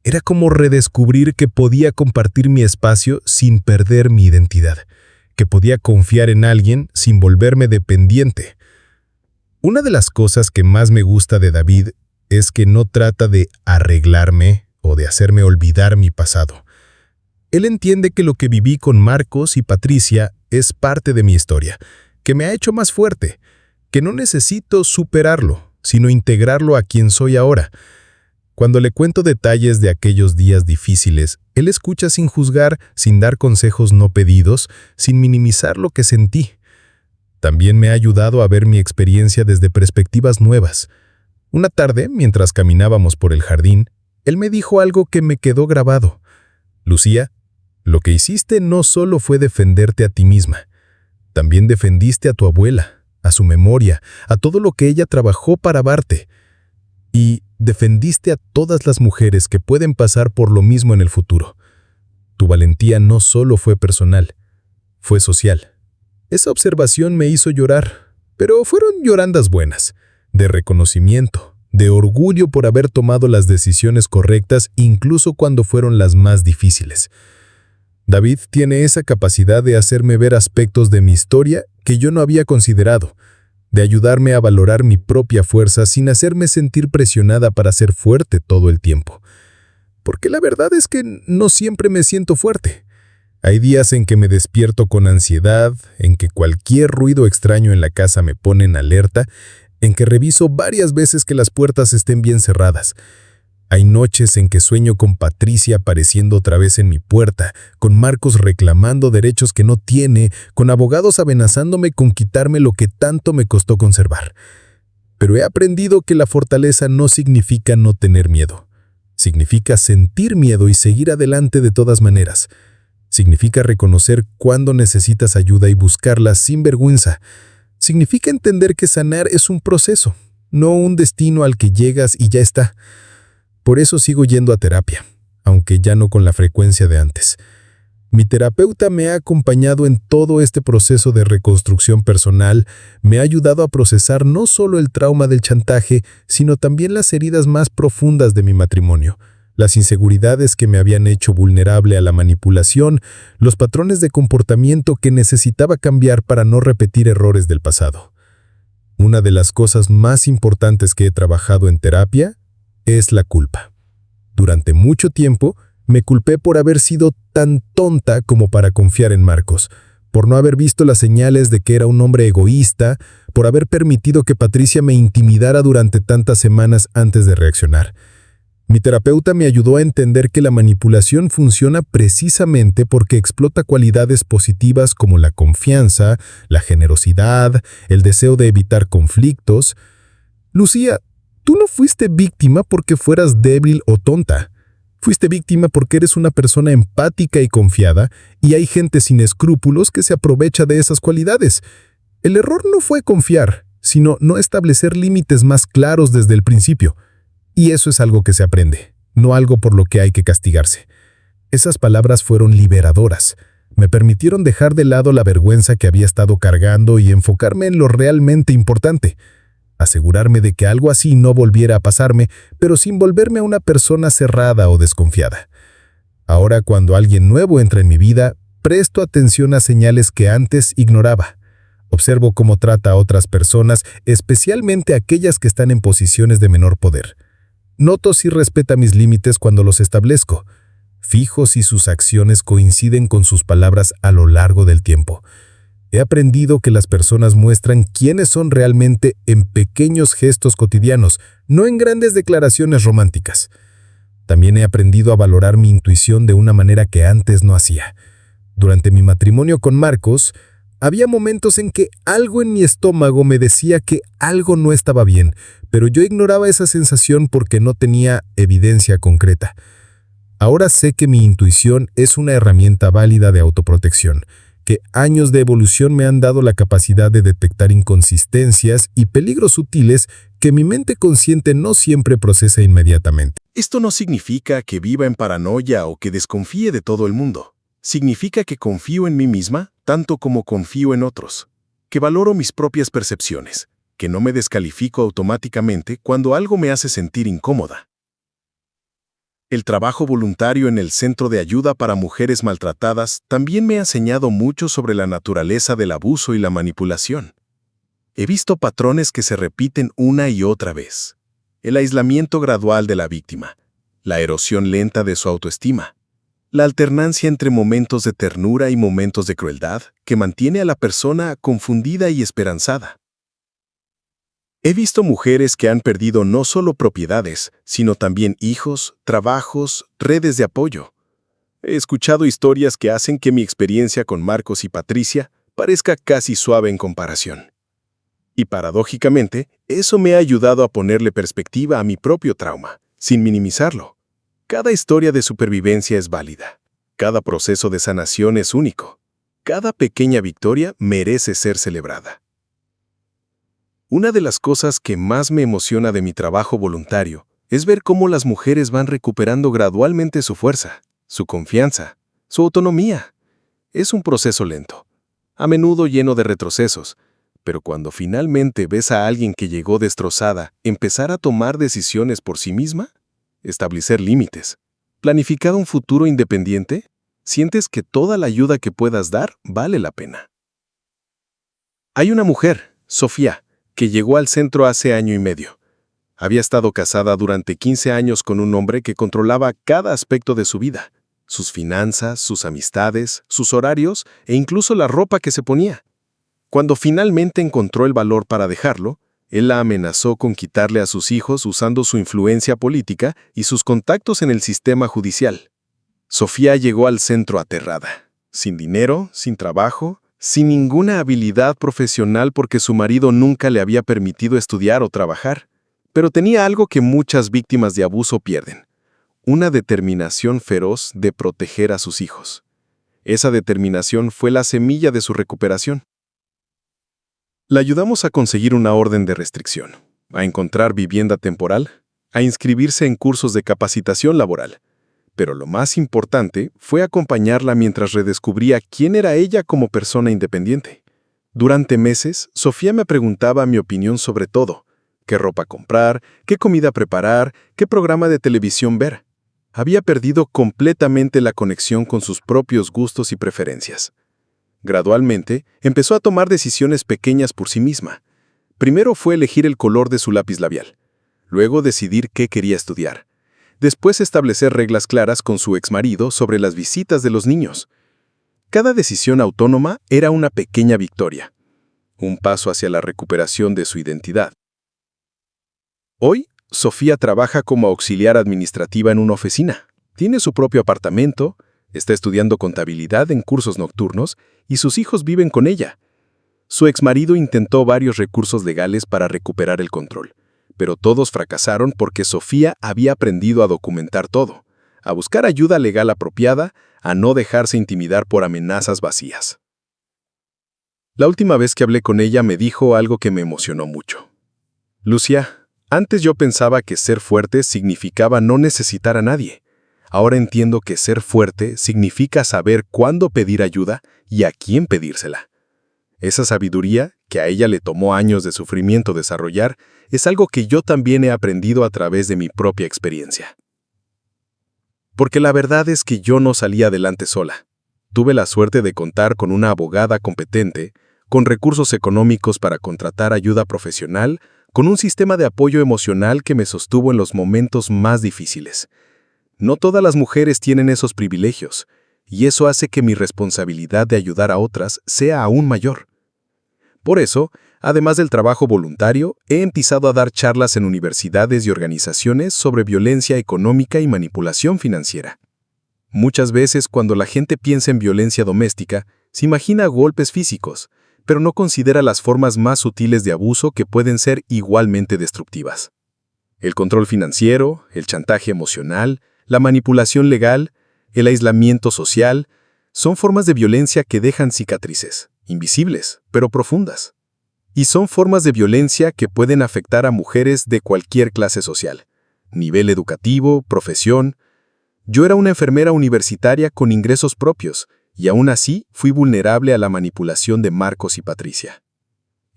Era como redescubrir que podía compartir mi espacio sin perder mi identidad, que podía confiar en alguien sin volverme dependiente. Una de las cosas que más me gusta de David es que no trata de arreglarme o de hacerme olvidar mi pasado. Él entiende que lo que viví con Marcos y Patricia es parte de mi historia, que me ha hecho más fuerte, que no necesito superarlo, sino integrarlo a quien soy ahora. Cuando le cuento detalles de aquellos días difíciles, él escucha sin juzgar, sin dar consejos no pedidos, sin minimizar lo que sentí. También me ha ayudado a ver mi experiencia desde perspectivas nuevas. Una tarde, mientras caminábamos por el jardín, él me dijo algo que me quedó grabado. Lucía, lo que hiciste no solo fue defenderte a ti misma, también defendiste a tu abuela, a su memoria, a todo lo que ella trabajó para amarte. Y defendiste a todas las mujeres que pueden pasar por lo mismo en el futuro. Tu valentía no solo fue personal, fue social. Esa observación me hizo llorar, pero fueron llorandas buenas, de reconocimiento, de orgullo por haber tomado las decisiones correctas incluso cuando fueron las más difíciles. David tiene esa capacidad de hacerme ver aspectos de mi historia que yo no había considerado, de ayudarme a valorar mi propia fuerza sin hacerme sentir presionada para ser fuerte todo el tiempo. Porque la verdad es que no siempre me siento fuerte. Hay días en que me despierto con ansiedad, en que cualquier ruido extraño en la casa me pone en alerta, en que reviso varias veces que las puertas estén bien cerradas. Hay noches en que sueño con Patricia apareciendo otra vez en mi puerta, con Marcos reclamando derechos que no tiene, con abogados amenazándome con quitarme lo que tanto me costó conservar. Pero he aprendido que la fortaleza no significa no tener miedo. Significa sentir miedo y seguir adelante de todas maneras. Significa reconocer cuándo necesitas ayuda y buscarla sin vergüenza. Significa entender que sanar es un proceso, no un destino al que llegas y ya está. Por eso sigo yendo a terapia, aunque ya no con la frecuencia de antes. Mi terapeuta me ha acompañado en todo este proceso de reconstrucción personal, me ha ayudado a procesar no solo el trauma del chantaje, sino también las heridas más profundas de mi matrimonio, las inseguridades que me habían hecho vulnerable a la manipulación, los patrones de comportamiento que necesitaba cambiar para no repetir errores del pasado. Una de las cosas más importantes que he trabajado en terapia es la culpa. Durante mucho tiempo me culpé por haber sido tan tonta como para confiar en Marcos, por no haber visto las señales de que era un hombre egoísta, por haber permitido que Patricia me intimidara durante tantas semanas antes de reaccionar. Mi terapeuta me ayudó a entender que la manipulación funciona precisamente porque explota cualidades positivas como la confianza, la generosidad, el deseo de evitar conflictos. Lucía, tú no fuiste víctima porque fueras débil o tonta. Fuiste víctima porque eres una persona empática y confiada, y hay gente sin escrúpulos que se aprovecha de esas cualidades. El error no fue confiar, sino no establecer límites más claros desde el principio. Y eso es algo que se aprende, no algo por lo que hay que castigarse. Esas palabras fueron liberadoras. Me permitieron dejar de lado la vergüenza que había estado cargando y enfocarme en lo realmente importante. Asegurarme de que algo así no volviera a pasarme, pero sin volverme a una persona cerrada o desconfiada. Ahora, cuando alguien nuevo entra en mi vida, presto atención a señales que antes ignoraba. Observo cómo trata a otras personas, especialmente aquellas que están en posiciones de menor poder. Noto si respeta mis límites cuando los establezco. Fijo si sus acciones coinciden con sus palabras a lo largo del tiempo. He aprendido que las personas muestran quiénes son realmente en pequeños gestos cotidianos, no en grandes declaraciones románticas. También he aprendido a valorar mi intuición de una manera que antes no hacía. Durante mi matrimonio con Marcos, había momentos en que algo en mi estómago me decía que algo no estaba bien, pero yo ignoraba esa sensación porque no tenía evidencia concreta. Ahora sé que mi intuición es una herramienta válida de autoprotección, que años de evolución me han dado la capacidad de detectar inconsistencias y peligros sutiles que mi mente consciente no siempre procesa inmediatamente.
Esto no significa que viva en paranoia o que desconfíe de todo el mundo. Significa que confío en mí misma tanto como confío en otros, que valoro mis propias percepciones, que no me descalifico automáticamente cuando algo me hace sentir incómoda. El trabajo voluntario en el Centro de Ayuda para Mujeres Maltratadas también me ha enseñado mucho sobre la naturaleza del abuso y la manipulación. He visto patrones que se repiten una y otra vez. El aislamiento gradual de la víctima, la erosión lenta de su autoestima, la alternancia entre momentos de ternura y momentos de crueldad que mantiene a la persona confundida y esperanzada. He visto mujeres que han perdido no solo propiedades, sino también hijos, trabajos, redes de apoyo. He escuchado historias que hacen que mi experiencia con Marcos y Patricia parezca casi suave en comparación. Y paradójicamente, eso me ha ayudado a ponerle perspectiva a mi propio trauma, sin minimizarlo. Cada historia de supervivencia es válida. Cada proceso de sanación es único. Cada pequeña victoria merece ser celebrada. Una de las cosas que más me emociona de mi trabajo voluntario es ver cómo las mujeres van recuperando gradualmente su fuerza, su confianza, su autonomía. Es un proceso lento, a menudo lleno de retrocesos, pero cuando finalmente ves a alguien que llegó destrozada empezar a tomar decisiones por sí misma, establecer límites, planificar un futuro independiente, sientes que toda la ayuda que puedas dar vale la pena. Hay una mujer, Sofía, que llegó al centro hace año y medio. Había estado casada durante 15 años con un hombre que controlaba cada aspecto de su vida, sus finanzas, sus amistades, sus horarios e incluso la ropa que se ponía. Cuando finalmente encontró el valor para dejarlo, él la amenazó con quitarle a sus hijos usando su influencia política y sus contactos en el sistema judicial. Sofía llegó al centro aterrada, sin dinero, sin trabajo, sin ninguna habilidad profesional porque su marido nunca le había permitido estudiar o trabajar, pero tenía algo que muchas víctimas de abuso pierden: una determinación feroz de proteger a sus hijos. Esa determinación fue la semilla de su recuperación. La ayudamos a conseguir una orden de restricción, a encontrar vivienda temporal, a inscribirse en cursos de capacitación laboral. Pero lo más importante fue acompañarla mientras redescubría quién era ella como persona independiente. Durante meses, Sofía me preguntaba mi opinión sobre todo: qué ropa comprar, qué comida preparar, qué programa de televisión ver. Había perdido completamente la conexión con sus propios gustos y preferencias. Gradualmente, empezó a tomar decisiones pequeñas por sí misma. Primero fue elegir el color de su lápiz labial. Luego decidir qué quería estudiar. Después establecer reglas claras con su exmarido sobre las visitas de los niños. Cada decisión autónoma era una pequeña victoria, un paso hacia la recuperación de su identidad. Hoy, Sofía trabaja como auxiliar administrativa en una oficina. Tiene su propio apartamento, está estudiando contabilidad en cursos nocturnos y sus hijos viven con ella. Su exmarido intentó varios recursos legales para recuperar el control, pero todos fracasaron porque Sofía había aprendido a documentar todo, a buscar ayuda legal apropiada, a no dejarse intimidar por amenazas vacías. La última vez que hablé con ella me dijo algo que me emocionó mucho. Lucia,
Antes yo pensaba que ser fuerte significaba no necesitar a nadie. Ahora entiendo que ser fuerte significa saber cuándo pedir ayuda y a quién pedírsela. Esa sabiduría, que a ella le tomó años de sufrimiento desarrollar, es algo que yo también he aprendido a través de mi propia experiencia. Porque la verdad es que yo no salí adelante sola. Tuve la suerte de contar con una abogada competente, con recursos económicos para contratar ayuda profesional, con un sistema de apoyo emocional que me sostuvo en los momentos más difíciles. No todas las mujeres tienen esos privilegios, y eso hace que mi responsabilidad de ayudar a otras sea aún mayor. Por eso, además del trabajo voluntario, he empezado a dar charlas en universidades y organizaciones sobre violencia económica y manipulación financiera. Muchas veces, cuando la gente piensa en violencia doméstica, se imagina golpes físicos, pero no considera las formas más sutiles de abuso que pueden ser igualmente destructivas. El control financiero, el chantaje emocional, la manipulación legal, el aislamiento social, son formas de violencia que dejan cicatrices, invisibles, pero profundas. Y son formas de violencia que pueden afectar a mujeres de cualquier clase social, nivel educativo, profesión. Yo era una enfermera universitaria con ingresos propios, y aún así fui vulnerable a la manipulación de Marcos y Patricia.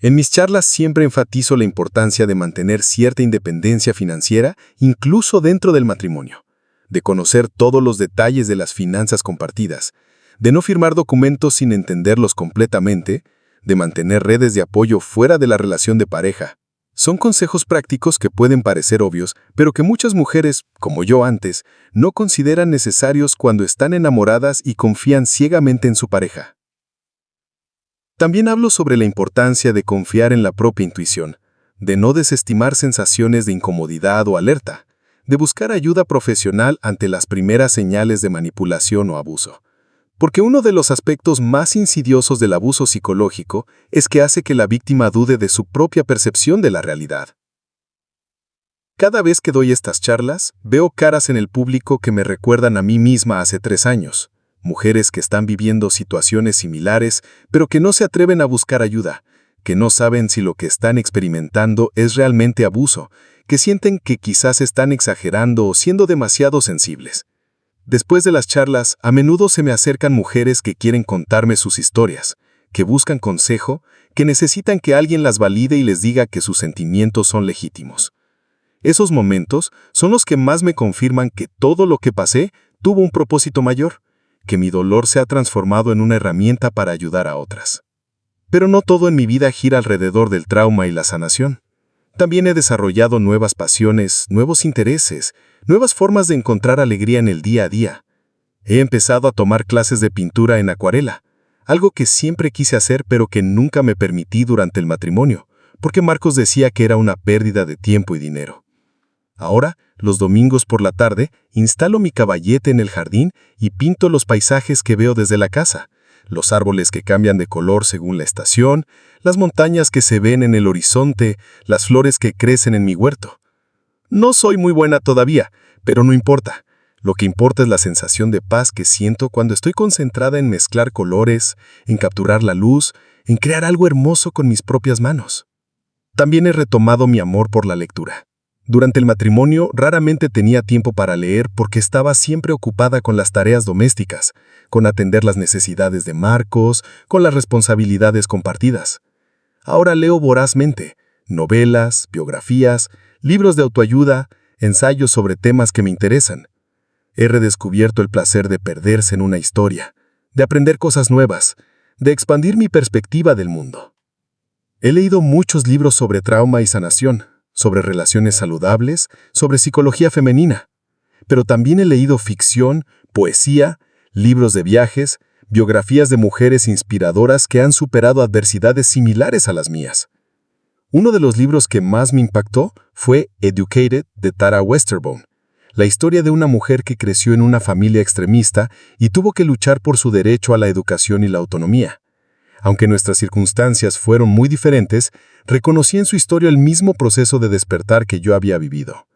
En mis charlas siempre enfatizo la importancia de mantener cierta independencia financiera, incluso dentro del matrimonio, de conocer todos los detalles de las finanzas compartidas, de no firmar documentos sin entenderlos completamente, de mantener redes de apoyo fuera de la relación de pareja. Son consejos prácticos que pueden parecer obvios, pero que muchas mujeres, como yo antes, no consideran necesarios cuando están enamoradas y confían ciegamente en su pareja. También hablo sobre la importancia de confiar en la propia intuición, de no desestimar sensaciones de incomodidad o alerta, de buscar ayuda profesional ante las primeras señales de manipulación o abuso. Porque uno de los aspectos más insidiosos del abuso psicológico es que hace que la víctima dude de su propia percepción de la realidad. Cada vez que doy estas charlas, veo caras en el público que me recuerdan a mí misma hace 3 años, mujeres que están viviendo situaciones similares, pero que no se atreven a buscar ayuda, que no saben si lo que están experimentando es realmente abuso, que sienten que quizás están exagerando o siendo demasiado sensibles. Después de las charlas, a menudo se me acercan mujeres que quieren contarme sus historias, que buscan consejo, que necesitan que alguien las valide y les diga que sus sentimientos son legítimos. Esos momentos son los que más me confirman que todo lo que pasé tuvo un propósito mayor, que mi dolor se ha transformado en una herramienta para ayudar a otras. Pero no todo en mi vida gira alrededor del trauma y la sanación. También he desarrollado nuevas pasiones, nuevos intereses, nuevas formas de encontrar alegría en el día a día. He empezado a tomar clases de pintura en acuarela, algo que siempre quise hacer pero que nunca me permití durante el matrimonio, porque Marcos decía que era una pérdida de tiempo y dinero. Ahora, los domingos por la tarde, instalo mi caballete en el jardín y pinto los paisajes que veo desde la casa, los árboles que cambian de color según la estación, las montañas que se ven en el horizonte, las flores que crecen en mi huerto. No soy muy buena todavía, pero no importa. Lo que importa es la sensación de paz que siento cuando estoy concentrada en mezclar colores, en capturar la luz, en crear algo hermoso con mis propias manos. También he retomado mi amor por la lectura. Durante el matrimonio raramente tenía tiempo para leer porque estaba siempre ocupada con las tareas domésticas, con atender las necesidades de Marcos, con las responsabilidades compartidas. Ahora leo vorazmente, novelas, biografías, libros de autoayuda, ensayos sobre temas que me interesan. He redescubierto el placer de perderse en una historia, de aprender cosas nuevas, de expandir mi perspectiva del mundo. He leído muchos libros sobre trauma y sanación, sobre relaciones saludables, sobre psicología femenina. Pero también he leído ficción, poesía, libros de viajes, biografías de mujeres inspiradoras que han superado adversidades similares a las mías. Uno de los libros que más me impactó fue Educated, de Tara Westerbaum, la historia de una mujer que creció en una familia extremista y tuvo que luchar por su derecho a la educación y la autonomía. Aunque nuestras circunstancias fueron muy diferentes, reconocí en su historia el mismo proceso de despertar que yo había vivido.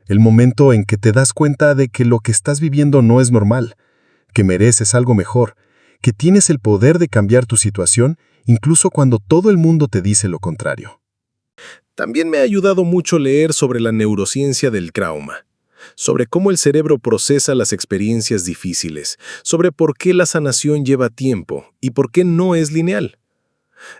El momento en que te das cuenta de que lo que estás viviendo no es normal, que mereces algo mejor, que tienes el poder de cambiar tu situación incluso cuando todo el mundo te dice lo contrario. También me ha ayudado mucho leer sobre la neurociencia del trauma, sobre cómo el cerebro procesa las experiencias difíciles, sobre por qué la sanación lleva tiempo y por qué no es lineal.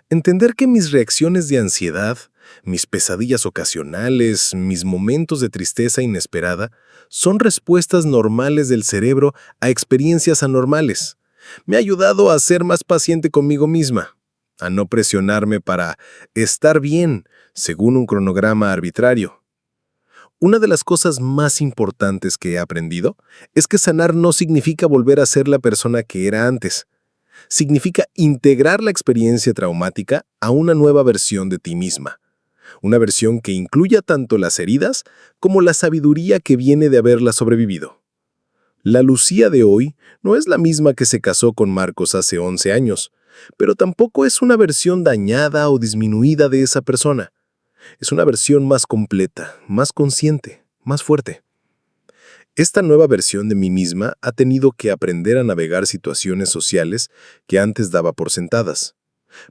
Entender que mis reacciones de ansiedad, mis pesadillas ocasionales, mis momentos de tristeza inesperada, son respuestas normales del cerebro a experiencias anormales. Me ha ayudado a ser más paciente conmigo misma, a no presionarme para estar bien según un cronograma arbitrario. Una de las cosas más importantes que he aprendido es que sanar no significa volver a ser la persona que era antes. Significa integrar la experiencia traumática a una nueva versión de ti misma. Una versión que incluya tanto las heridas como la sabiduría que viene de haberlas sobrevivido. La Lucía de hoy no es la misma que se casó con Marcos hace 11 años, pero tampoco es una versión dañada o disminuida de esa persona. Es una versión más completa, más consciente, más fuerte. Esta nueva versión de mí misma ha tenido que aprender a navegar situaciones sociales que antes daba por sentadas.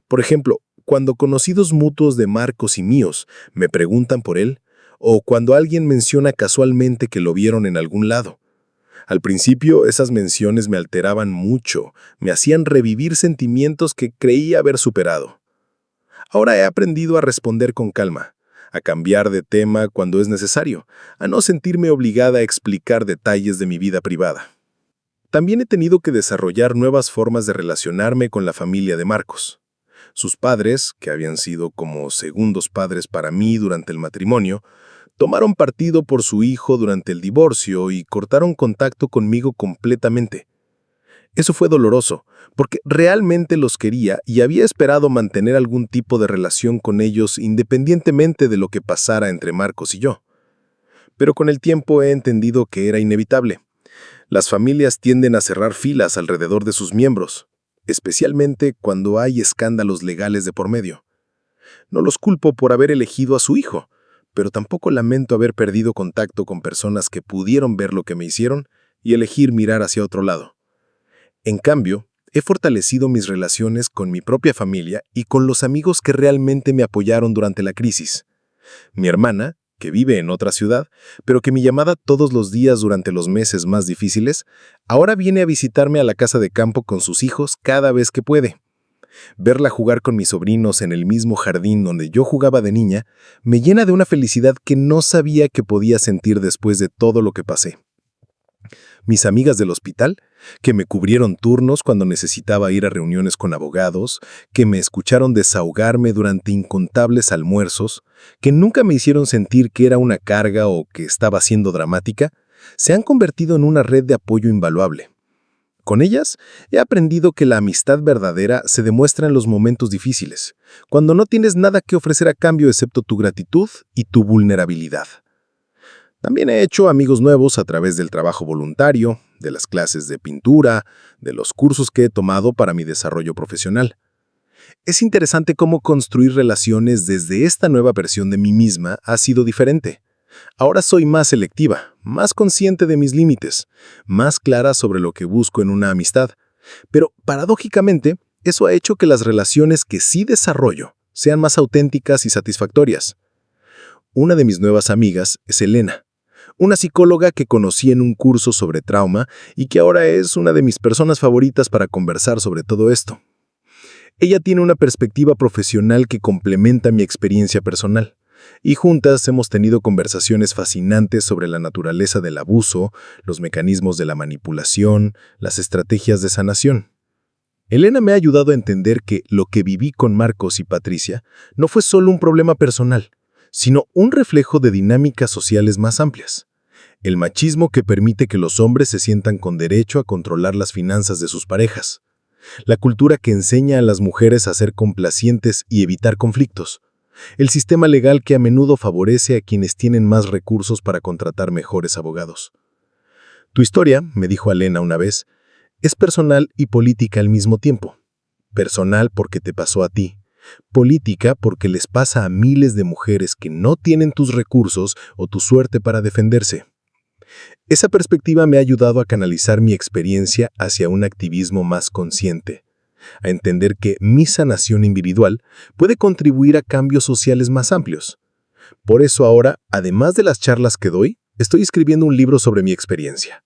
Por ejemplo, cuando conocidos mutuos de Marcos y míos me preguntan por él, o cuando alguien menciona casualmente que lo vieron en algún lado. Al principio, esas menciones me alteraban mucho, me hacían revivir sentimientos que creía haber superado. Ahora he aprendido a responder con calma, a cambiar de tema cuando es necesario, a no sentirme obligada a explicar detalles de mi vida privada. También he tenido que desarrollar nuevas formas de relacionarme con la familia de Marcos. Sus padres, que habían sido como segundos padres para mí durante el matrimonio, tomaron partido por su hijo durante el divorcio y cortaron contacto conmigo completamente. Eso fue doloroso, porque realmente los quería y había esperado mantener algún tipo de relación con ellos independientemente de lo que pasara entre Marcos y yo. Pero con el tiempo he entendido que era inevitable. Las familias tienden a cerrar filas alrededor de sus miembros, especialmente cuando hay escándalos legales de por medio. No los culpo por haber elegido a su hijo, pero tampoco lamento haber perdido contacto con personas que pudieron ver lo que me hicieron y elegir mirar hacia otro lado. En cambio, he fortalecido mis relaciones con mi propia familia y con los amigos que realmente me apoyaron durante la crisis. Mi hermana, que vive en otra ciudad, pero que me llamaba todos los días durante los meses más difíciles, ahora viene a visitarme a la casa de campo con sus hijos cada vez que puede. Verla jugar con mis sobrinos en el mismo jardín donde yo jugaba de niña me llena de una felicidad que no sabía que podía sentir después de todo lo que pasé. Mis amigas del hospital, que me cubrieron turnos cuando necesitaba ir a reuniones con abogados, que me escucharon desahogarme durante incontables almuerzos, que nunca me hicieron sentir que era una carga o que estaba siendo dramática, se han convertido en una red de apoyo invaluable. Con ellas, he aprendido que la amistad verdadera se demuestra en los momentos difíciles, cuando no tienes nada que ofrecer a cambio excepto tu gratitud y tu vulnerabilidad. También he hecho amigos nuevos a través del trabajo voluntario, de las clases de pintura, de los cursos que he tomado para mi desarrollo profesional. Es interesante cómo construir relaciones desde esta nueva versión de mí misma ha sido diferente. Ahora soy más selectiva, más consciente de mis límites, más clara sobre lo que busco en una amistad. Pero, paradójicamente, eso ha hecho que las relaciones que sí desarrollo sean más auténticas y satisfactorias. Una de mis nuevas amigas es Elena, una psicóloga que conocí en un curso sobre trauma y que ahora es una de mis personas favoritas para conversar sobre todo esto. Ella tiene una perspectiva profesional que complementa mi experiencia personal. Y juntas hemos tenido conversaciones fascinantes sobre la naturaleza del abuso, los mecanismos de la manipulación, las estrategias de sanación. Elena me ha ayudado a entender que lo que viví con Marcos y Patricia no fue solo un problema personal, sino un reflejo de dinámicas sociales más amplias. El machismo que permite que los hombres se sientan con derecho a controlar las finanzas de sus parejas. La cultura que enseña a las mujeres a ser complacientes y evitar conflictos. El sistema legal que a menudo favorece a quienes tienen más recursos para contratar mejores abogados. Tu historia, me dijo Elena una vez, es personal y política al mismo tiempo. Personal porque te pasó a ti. Política porque les pasa a miles de mujeres que no tienen tus recursos o tu suerte para defenderse. Esa perspectiva me ha ayudado a canalizar mi experiencia hacia un activismo más consciente. a entender que mi sanación individual puede contribuir a cambios sociales más amplios. Por eso ahora, además de las charlas que doy, estoy escribiendo un libro sobre mi experiencia.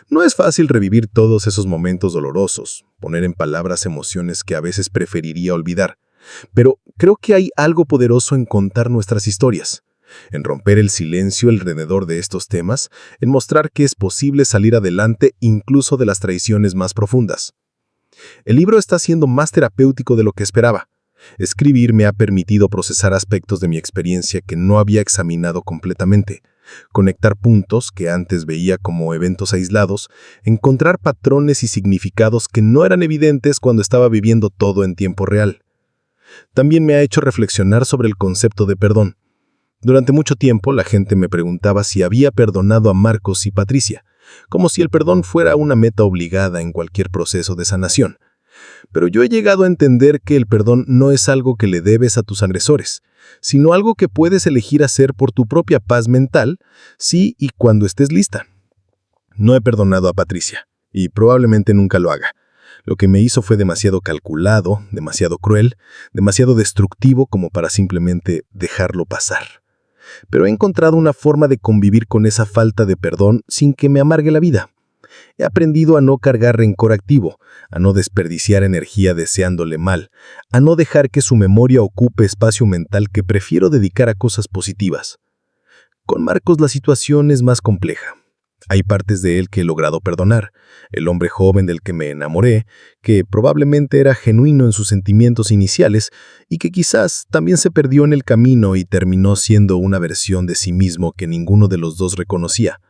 No es fácil revivir todos esos momentos dolorosos, poner en palabras emociones que a veces preferiría olvidar, pero creo que hay algo poderoso en contar nuestras historias, en romper el silencio alrededor de estos temas, en mostrar que es posible salir adelante incluso de las traiciones más profundas. El libro está siendo más terapéutico de lo que esperaba. Escribir me ha permitido procesar aspectos de mi experiencia que no había examinado completamente, conectar puntos que antes veía como eventos aislados, encontrar patrones y significados que no eran evidentes cuando estaba viviendo todo en tiempo real. También me ha hecho reflexionar sobre el concepto de perdón. Durante mucho tiempo la gente me preguntaba si había perdonado a Marcos y Patricia, como si el perdón fuera una meta obligada en cualquier proceso de sanación. Pero yo he llegado a entender que el perdón no es algo que le debes a tus agresores, sino algo que puedes elegir hacer por tu propia paz mental, si y cuando estés lista. No he perdonado a Patricia, y probablemente nunca lo haga. Lo que me hizo fue demasiado calculado, demasiado cruel, demasiado destructivo como para simplemente dejarlo pasar. Pero he encontrado una forma de convivir con esa falta de perdón sin que me amargue la vida. He aprendido a no cargar rencor activo, a no desperdiciar energía deseándole mal, a no dejar que su memoria ocupe espacio mental que prefiero dedicar a cosas positivas. Con Marcos la situación es más compleja. Hay partes de él que he logrado perdonar, el hombre joven del que me enamoré, que probablemente era genuino en sus sentimientos iniciales y que quizás también se perdió en el camino y terminó siendo una versión de sí mismo que ninguno de los dos reconocía.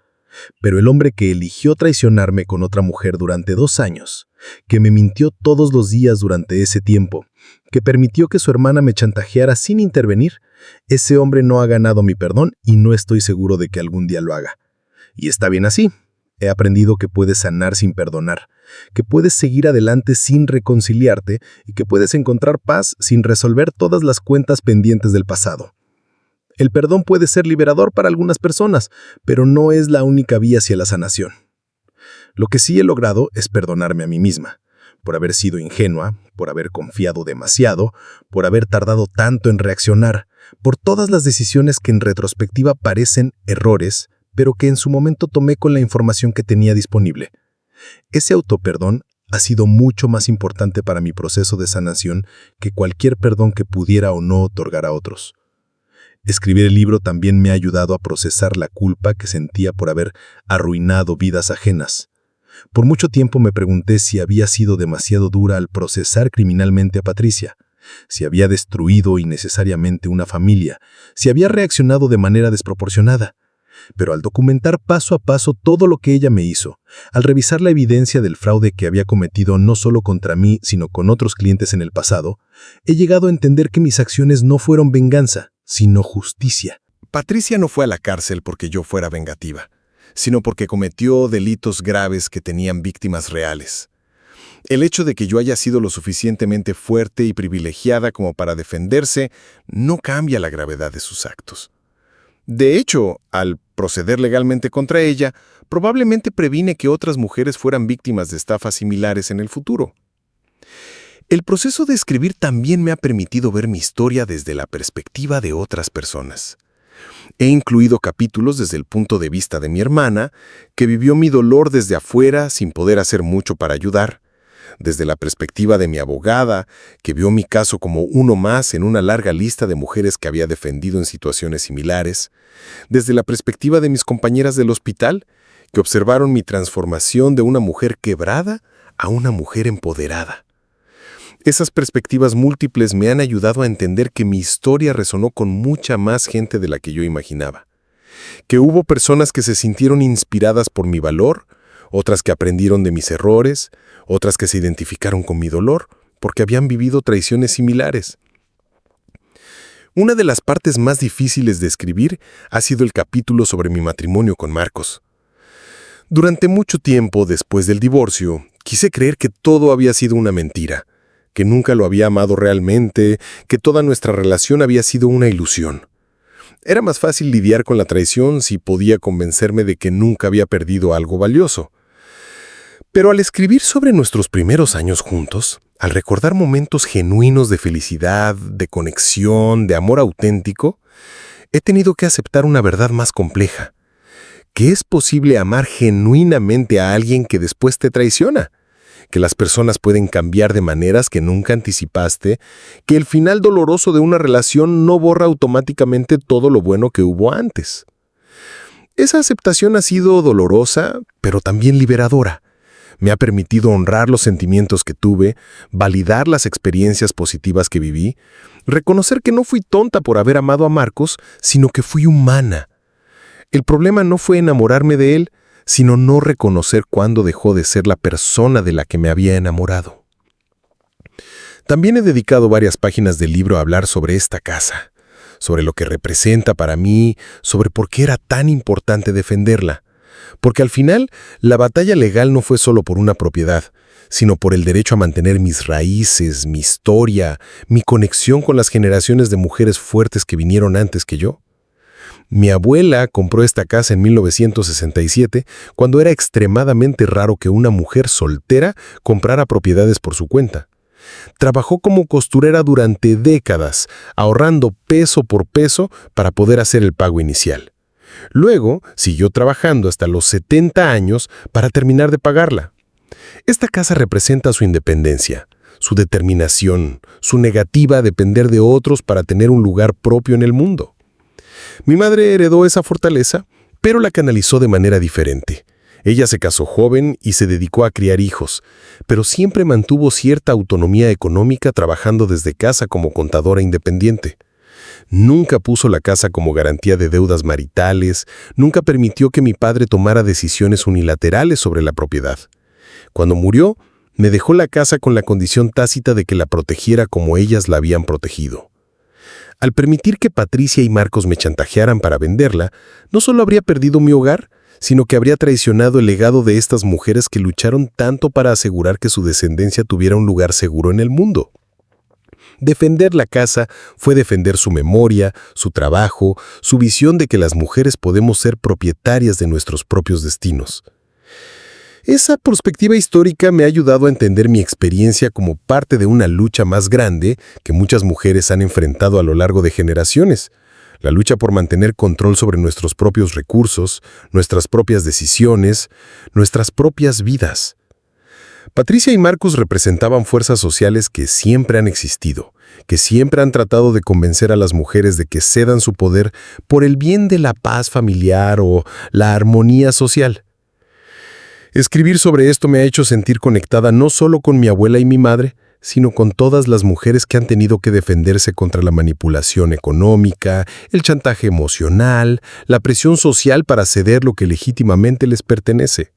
Pero el hombre que eligió traicionarme con otra mujer durante 2 años, que me mintió todos los días durante ese tiempo, que permitió que su hermana me chantajeara sin intervenir, ese hombre no ha ganado mi perdón y no estoy seguro de que algún día lo haga. Y está bien así. He aprendido que puedes sanar sin perdonar, que puedes seguir adelante sin reconciliarte y que puedes encontrar paz sin resolver todas las cuentas pendientes del pasado. El perdón puede ser liberador para algunas personas, pero no es la única vía hacia la sanación. Lo que sí he logrado es perdonarme a mí misma, por haber sido ingenua, por haber confiado demasiado, por haber tardado tanto en reaccionar, por todas las decisiones que en retrospectiva parecen errores, pero que en su momento tomé con la información que tenía disponible. Ese autoperdón ha sido mucho más importante para mi proceso de sanación que cualquier perdón que pudiera o no otorgar a otros. Escribir el libro también me ha ayudado a procesar la culpa que sentía por haber arruinado vidas ajenas. Por mucho tiempo me pregunté si había sido demasiado dura al procesar criminalmente a Patricia, si había destruido innecesariamente una familia, si había reaccionado de manera desproporcionada. Pero al documentar paso a paso todo lo que ella me hizo, al revisar la evidencia del fraude que había cometido no solo contra mí, sino con otros clientes en el pasado, he llegado a entender que mis acciones no fueron venganza, sino justicia.
Patricia no fue a la cárcel porque yo fuera vengativa, sino porque cometió delitos graves que tenían víctimas reales. El hecho de que yo haya sido lo suficientemente fuerte y privilegiada como para defenderse no cambia la gravedad de sus actos. De hecho, al proceder legalmente contra ella, probablemente previne que otras mujeres fueran víctimas de estafas similares en el futuro. El proceso de escribir también me ha permitido ver mi historia desde la perspectiva de otras personas. He incluido capítulos desde el punto de vista de mi hermana, que vivió mi dolor desde afuera sin poder hacer mucho para ayudar, desde la perspectiva de mi abogada, que vio mi caso como uno más en una larga lista de mujeres que había defendido en situaciones similares, desde la perspectiva de mis compañeras del hospital, que observaron mi transformación de una mujer quebrada a una mujer empoderada. Esas perspectivas múltiples me han ayudado a entender que mi historia resonó con mucha más gente de la que yo imaginaba, que hubo personas que se sintieron inspiradas por mi valor, otras que aprendieron de mis errores, otras que se identificaron con mi dolor, porque habían vivido traiciones similares. Una de las partes más difíciles de escribir ha sido el capítulo sobre mi matrimonio con Marcos. Durante mucho tiempo después del divorcio, quise creer que todo había sido una mentira, que nunca lo había amado realmente, que toda nuestra relación había sido una ilusión. Era más fácil lidiar con la traición si podía convencerme de que nunca había perdido algo valioso.
Pero al escribir sobre nuestros primeros años juntos, al recordar momentos genuinos de felicidad, de conexión, de amor auténtico, he tenido que aceptar una verdad más compleja, que es posible amar genuinamente a alguien que después te traiciona, que las personas pueden cambiar de maneras que nunca anticipaste, que el final doloroso de una relación no borra automáticamente todo lo bueno que hubo antes. Esa aceptación ha sido dolorosa, pero también liberadora. Me ha permitido honrar los sentimientos que tuve, validar las experiencias positivas que viví, reconocer que no fui tonta por haber amado a Marcos, sino que fui humana. El problema no fue enamorarme de él, sino no reconocer cuándo dejó de ser la persona de la que me había enamorado. También he dedicado varias páginas del libro a hablar sobre esta casa, sobre lo que representa para mí, sobre por qué era tan importante defenderla. Porque al final, la batalla legal no fue solo por una propiedad, sino por el derecho a mantener mis raíces, mi historia, mi conexión con las generaciones de mujeres fuertes que vinieron antes que yo. Mi abuela compró esta casa en 1967, cuando era extremadamente raro que una mujer soltera comprara propiedades por su cuenta. Trabajó como costurera durante décadas, ahorrando peso por peso para poder hacer el pago inicial. Luego, siguió trabajando hasta los 70 años para terminar de pagarla. Esta casa representa su independencia, su determinación, su negativa a depender de otros para tener un lugar propio en el mundo. Mi madre heredó esa fortaleza, pero la canalizó de manera diferente. Ella se casó joven y se dedicó a criar hijos, pero siempre mantuvo cierta autonomía económica trabajando desde casa como contadora independiente. Nunca puso la casa como garantía de deudas maritales, nunca permitió que mi padre tomara decisiones unilaterales sobre la propiedad. Cuando murió, me dejó la casa con la condición tácita de que la protegiera como ellas la habían protegido. Al permitir que Patricia y Marcos me chantajearan para venderla, no solo habría perdido mi hogar, sino que habría traicionado el legado de estas mujeres que lucharon tanto para asegurar que su descendencia tuviera un lugar seguro en el mundo. Defender la casa fue defender su memoria, su trabajo, su visión de que las mujeres podemos ser propietarias de nuestros propios destinos. Esa perspectiva histórica me ha ayudado a entender mi experiencia como parte de una lucha más grande que muchas mujeres han enfrentado a lo largo de generaciones. La lucha por mantener control sobre nuestros propios recursos, nuestras propias decisiones, nuestras propias vidas. Patricia y Marcos representaban fuerzas sociales que siempre han existido, que siempre han tratado de convencer a las mujeres de que cedan su poder por el bien de la paz familiar o la armonía social. Escribir sobre esto me ha hecho sentir conectada no solo con mi abuela y mi madre, sino con todas las mujeres que han tenido que defenderse contra la manipulación económica, el chantaje emocional, la presión social para ceder lo que legítimamente les pertenece.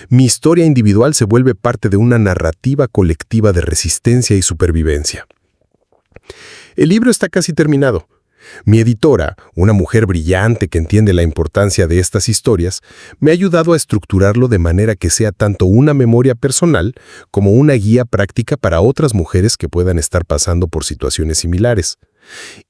Mi historia individual se vuelve parte de una narrativa colectiva de resistencia y supervivencia. El libro está casi terminado. Mi editora, una mujer brillante que entiende la importancia de estas historias, me ha ayudado a estructurarlo de manera que sea tanto una memoria personal como una guía práctica para otras mujeres que puedan estar pasando por situaciones similares.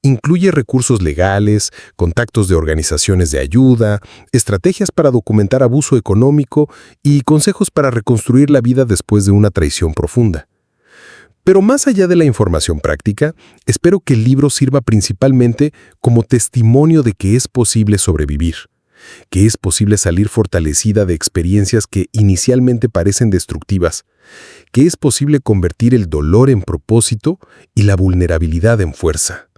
Incluye recursos legales, contactos de organizaciones de ayuda, estrategias para documentar abuso económico y consejos para reconstruir la vida después de una traición profunda. Pero más allá de la información práctica, espero que el libro sirva principalmente como testimonio de que es posible sobrevivir, que es posible salir fortalecida de experiencias que inicialmente parecen destructivas, que es posible convertir el dolor en propósito y la vulnerabilidad en fuerza.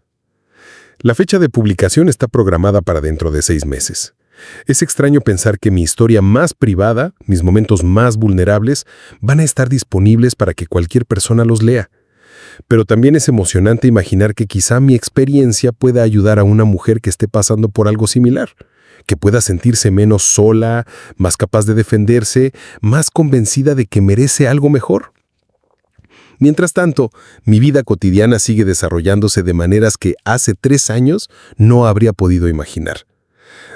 La fecha de publicación está programada para dentro de 6 meses. Es extraño pensar que mi historia más privada, mis momentos más vulnerables, van a estar disponibles para que cualquier persona los lea. Pero también es emocionante imaginar que quizá mi experiencia pueda ayudar a una mujer que esté pasando por algo similar, que pueda sentirse menos sola, más capaz de defenderse, más convencida de que merece algo mejor. Mientras tanto, mi vida cotidiana sigue desarrollándose de maneras que hace 3 años no habría podido imaginar.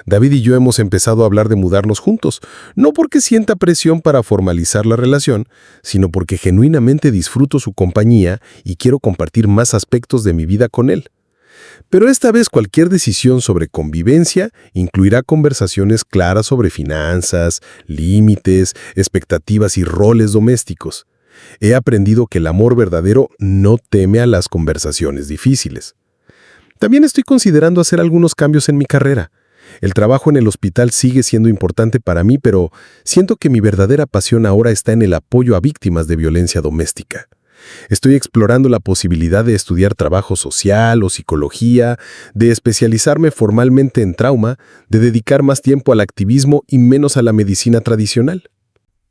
David y yo hemos empezado a hablar de mudarnos juntos, no porque sienta presión para formalizar la relación, sino porque genuinamente disfruto su compañía y quiero compartir más aspectos de mi vida con él. Pero esta vez cualquier decisión sobre convivencia incluirá conversaciones claras sobre finanzas, límites, expectativas y roles domésticos. He aprendido que el amor verdadero no teme a las conversaciones difíciles. También estoy considerando hacer algunos cambios en mi carrera. El trabajo en el hospital sigue siendo importante para mí, pero siento que mi verdadera pasión ahora está en el apoyo a víctimas de violencia doméstica. Estoy explorando la posibilidad de estudiar trabajo social o psicología, de especializarme formalmente en trauma, de dedicar más tiempo al activismo y menos a la medicina tradicional.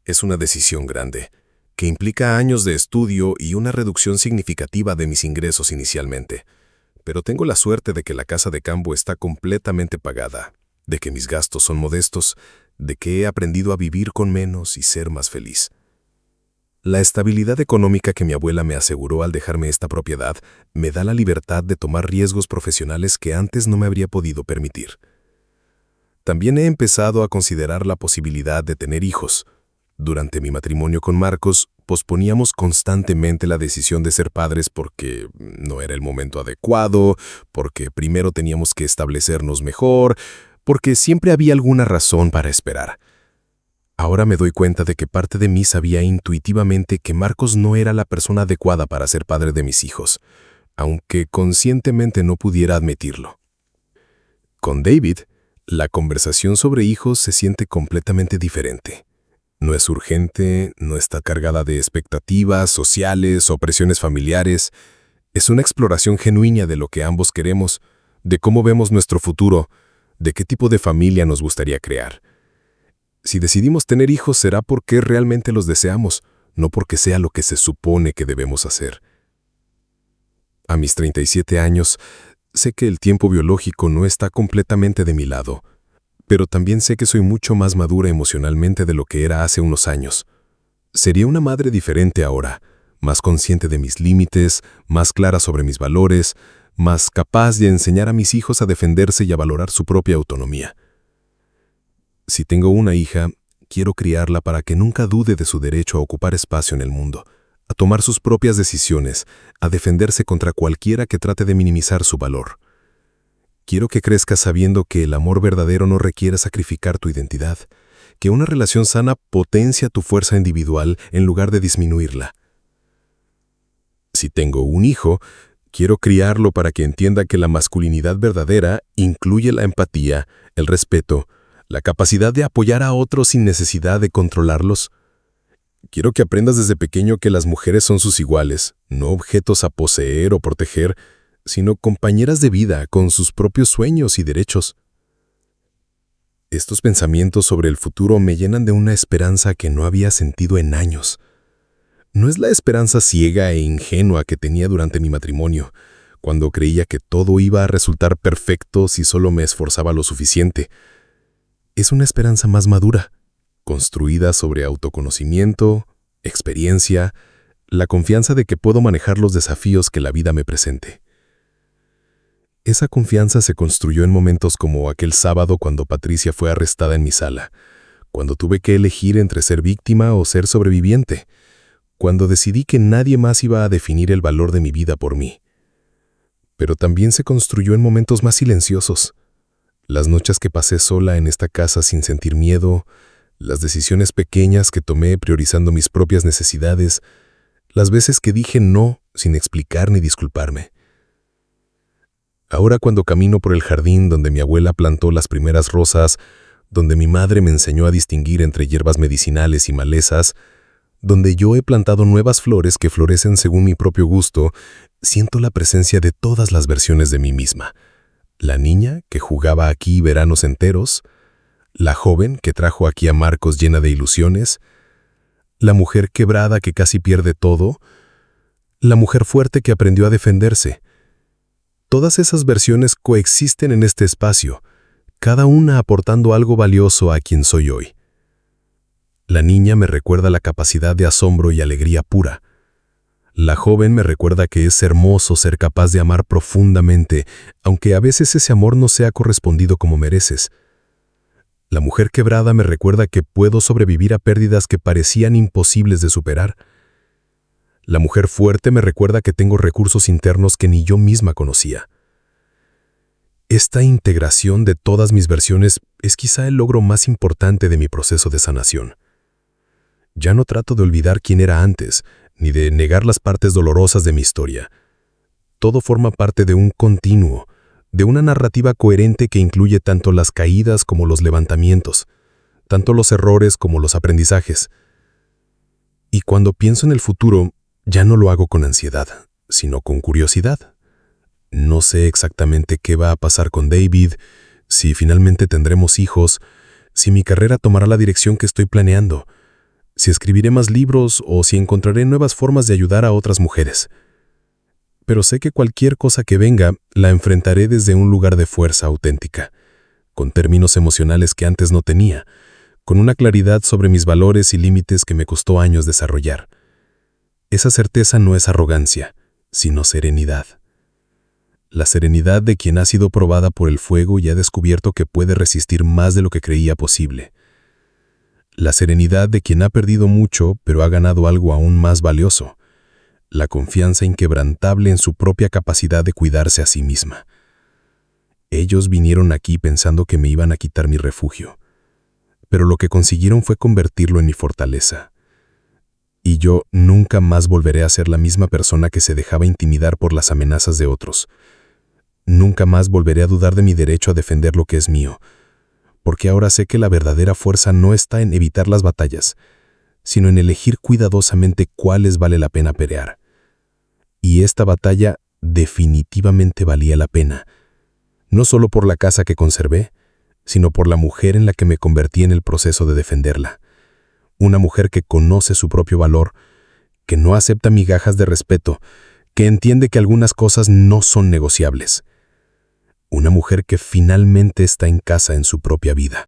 Es una decisión grande, que implica años de estudio y una reducción significativa de mis ingresos inicialmente. Pero tengo la suerte de que la casa de cambio está completamente pagada, de que mis gastos son modestos, de que he aprendido a vivir con menos y ser más feliz. La estabilidad económica que mi abuela me aseguró al dejarme esta propiedad me da la libertad de tomar riesgos profesionales que antes no me habría podido permitir. También he empezado a considerar la posibilidad de tener hijos. Durante mi matrimonio con Marcos, posponíamos constantemente la decisión de ser padres porque no era el momento adecuado, porque primero teníamos que establecernos mejor, porque siempre había alguna razón para esperar. Ahora me doy cuenta de que parte de mí sabía intuitivamente que Marcos no era la persona adecuada para ser padre de mis hijos, aunque conscientemente no pudiera admitirlo. Con David, la conversación sobre hijos se siente completamente diferente. No es urgente, no está cargada de expectativas sociales o presiones familiares. Es una exploración genuina de lo que ambos queremos, de cómo vemos nuestro futuro, de qué tipo de familia nos gustaría crear. Si decidimos tener hijos será porque realmente los deseamos, no porque sea lo que se supone que debemos hacer. A mis 37 años, sé que el tiempo biológico no está completamente de mi lado, pero también sé que soy mucho más madura emocionalmente de lo que era hace unos años. Sería una madre diferente ahora, más consciente de mis límites, más clara sobre mis valores, más capaz de enseñar a mis hijos a defenderse y a valorar su propia autonomía. Si tengo una hija, quiero criarla para que nunca dude de su derecho a ocupar espacio en el mundo, a tomar sus propias decisiones, a defenderse contra cualquiera que trate de minimizar su valor. Quiero que crezcas sabiendo que el amor verdadero no requiere sacrificar tu identidad, que una relación sana potencia tu fuerza individual en lugar de disminuirla. Si tengo un hijo, quiero criarlo para que entienda que la masculinidad verdadera incluye la empatía, el respeto, la capacidad de apoyar a otros sin necesidad de controlarlos. Quiero que aprendas desde pequeño que las mujeres son sus iguales, no objetos a poseer o proteger, sino compañeras de vida con sus propios sueños y derechos. Estos pensamientos sobre el futuro me llenan de una esperanza que no había sentido en años. No es la esperanza ciega e ingenua que tenía durante mi matrimonio, cuando creía que todo iba a resultar perfecto si solo me esforzaba lo suficiente. Es una esperanza más madura, construida sobre autoconocimiento, experiencia, la confianza de que puedo manejar los desafíos que la vida me presente. Esa confianza se construyó en momentos como aquel sábado cuando Patricia fue arrestada en mi sala, cuando tuve que elegir entre ser víctima o ser sobreviviente, cuando decidí que nadie más iba a definir el valor de mi vida por mí. Pero también se construyó en momentos más silenciosos, las noches que pasé sola en esta casa sin sentir miedo, las decisiones pequeñas que tomé priorizando mis propias necesidades, las veces que dije no sin explicar ni disculparme. Ahora cuando camino por el jardín donde mi abuela plantó las primeras rosas, donde mi madre me enseñó a distinguir entre hierbas medicinales y malezas, donde yo he plantado nuevas flores que florecen según mi propio gusto, siento la presencia de todas las versiones de mí misma. La niña que jugaba aquí veranos enteros, la joven que trajo aquí a Marcos llena de ilusiones, la mujer quebrada que casi pierde todo, la mujer fuerte que aprendió a defenderse. Todas esas versiones coexisten en este espacio, cada una aportando algo valioso a quien soy hoy. La niña me recuerda la capacidad de asombro y alegría pura. La joven me recuerda que es hermoso ser capaz de amar profundamente, aunque a veces ese amor no sea correspondido como mereces. La mujer quebrada me recuerda que puedo sobrevivir a pérdidas que parecían imposibles de superar. La mujer fuerte me recuerda que tengo recursos internos que ni yo misma conocía. Esta integración de todas mis versiones es quizá el logro más importante de mi proceso de sanación. Ya no trato de olvidar quién era antes, ni de negar las partes dolorosas de mi historia. Todo forma parte de un continuo, de una narrativa coherente que incluye tanto las caídas como los levantamientos, tanto los errores como los aprendizajes. Y cuando pienso en el futuro, ya no lo hago con ansiedad, sino con curiosidad. No sé exactamente qué va a pasar con David, si finalmente tendremos hijos, si mi carrera tomará la dirección que estoy planeando, si escribiré más libros o si encontraré nuevas formas de ayudar a otras mujeres. Pero sé que cualquier cosa que venga la enfrentaré desde un lugar de fuerza auténtica, con términos emocionales que antes no tenía, con una claridad sobre mis valores y límites que me costó años desarrollar. Esa certeza no es arrogancia, sino serenidad. La serenidad de quien ha sido probada por el fuego y ha descubierto que puede resistir más de lo que creía posible. La serenidad de quien ha perdido mucho, pero ha ganado algo aún más valioso. La confianza inquebrantable en su propia capacidad de cuidarse a sí misma. Ellos vinieron aquí pensando que me iban a quitar mi refugio, pero lo que consiguieron fue convertirlo en mi fortaleza. Y yo nunca más volveré a ser la misma persona que se dejaba intimidar por las amenazas de otros. Nunca más volveré a dudar de mi derecho a defender lo que es mío, porque ahora sé que la verdadera fuerza no está en evitar las batallas, sino en elegir cuidadosamente cuáles vale la pena pelear. Y esta batalla definitivamente valía la pena, no solo por la casa que conservé, sino por la mujer en la que me convertí en el proceso de defenderla. Una mujer que conoce su propio valor, que no acepta migajas de respeto, que entiende que algunas cosas no son negociables. Una mujer que finalmente está en casa en su propia vida.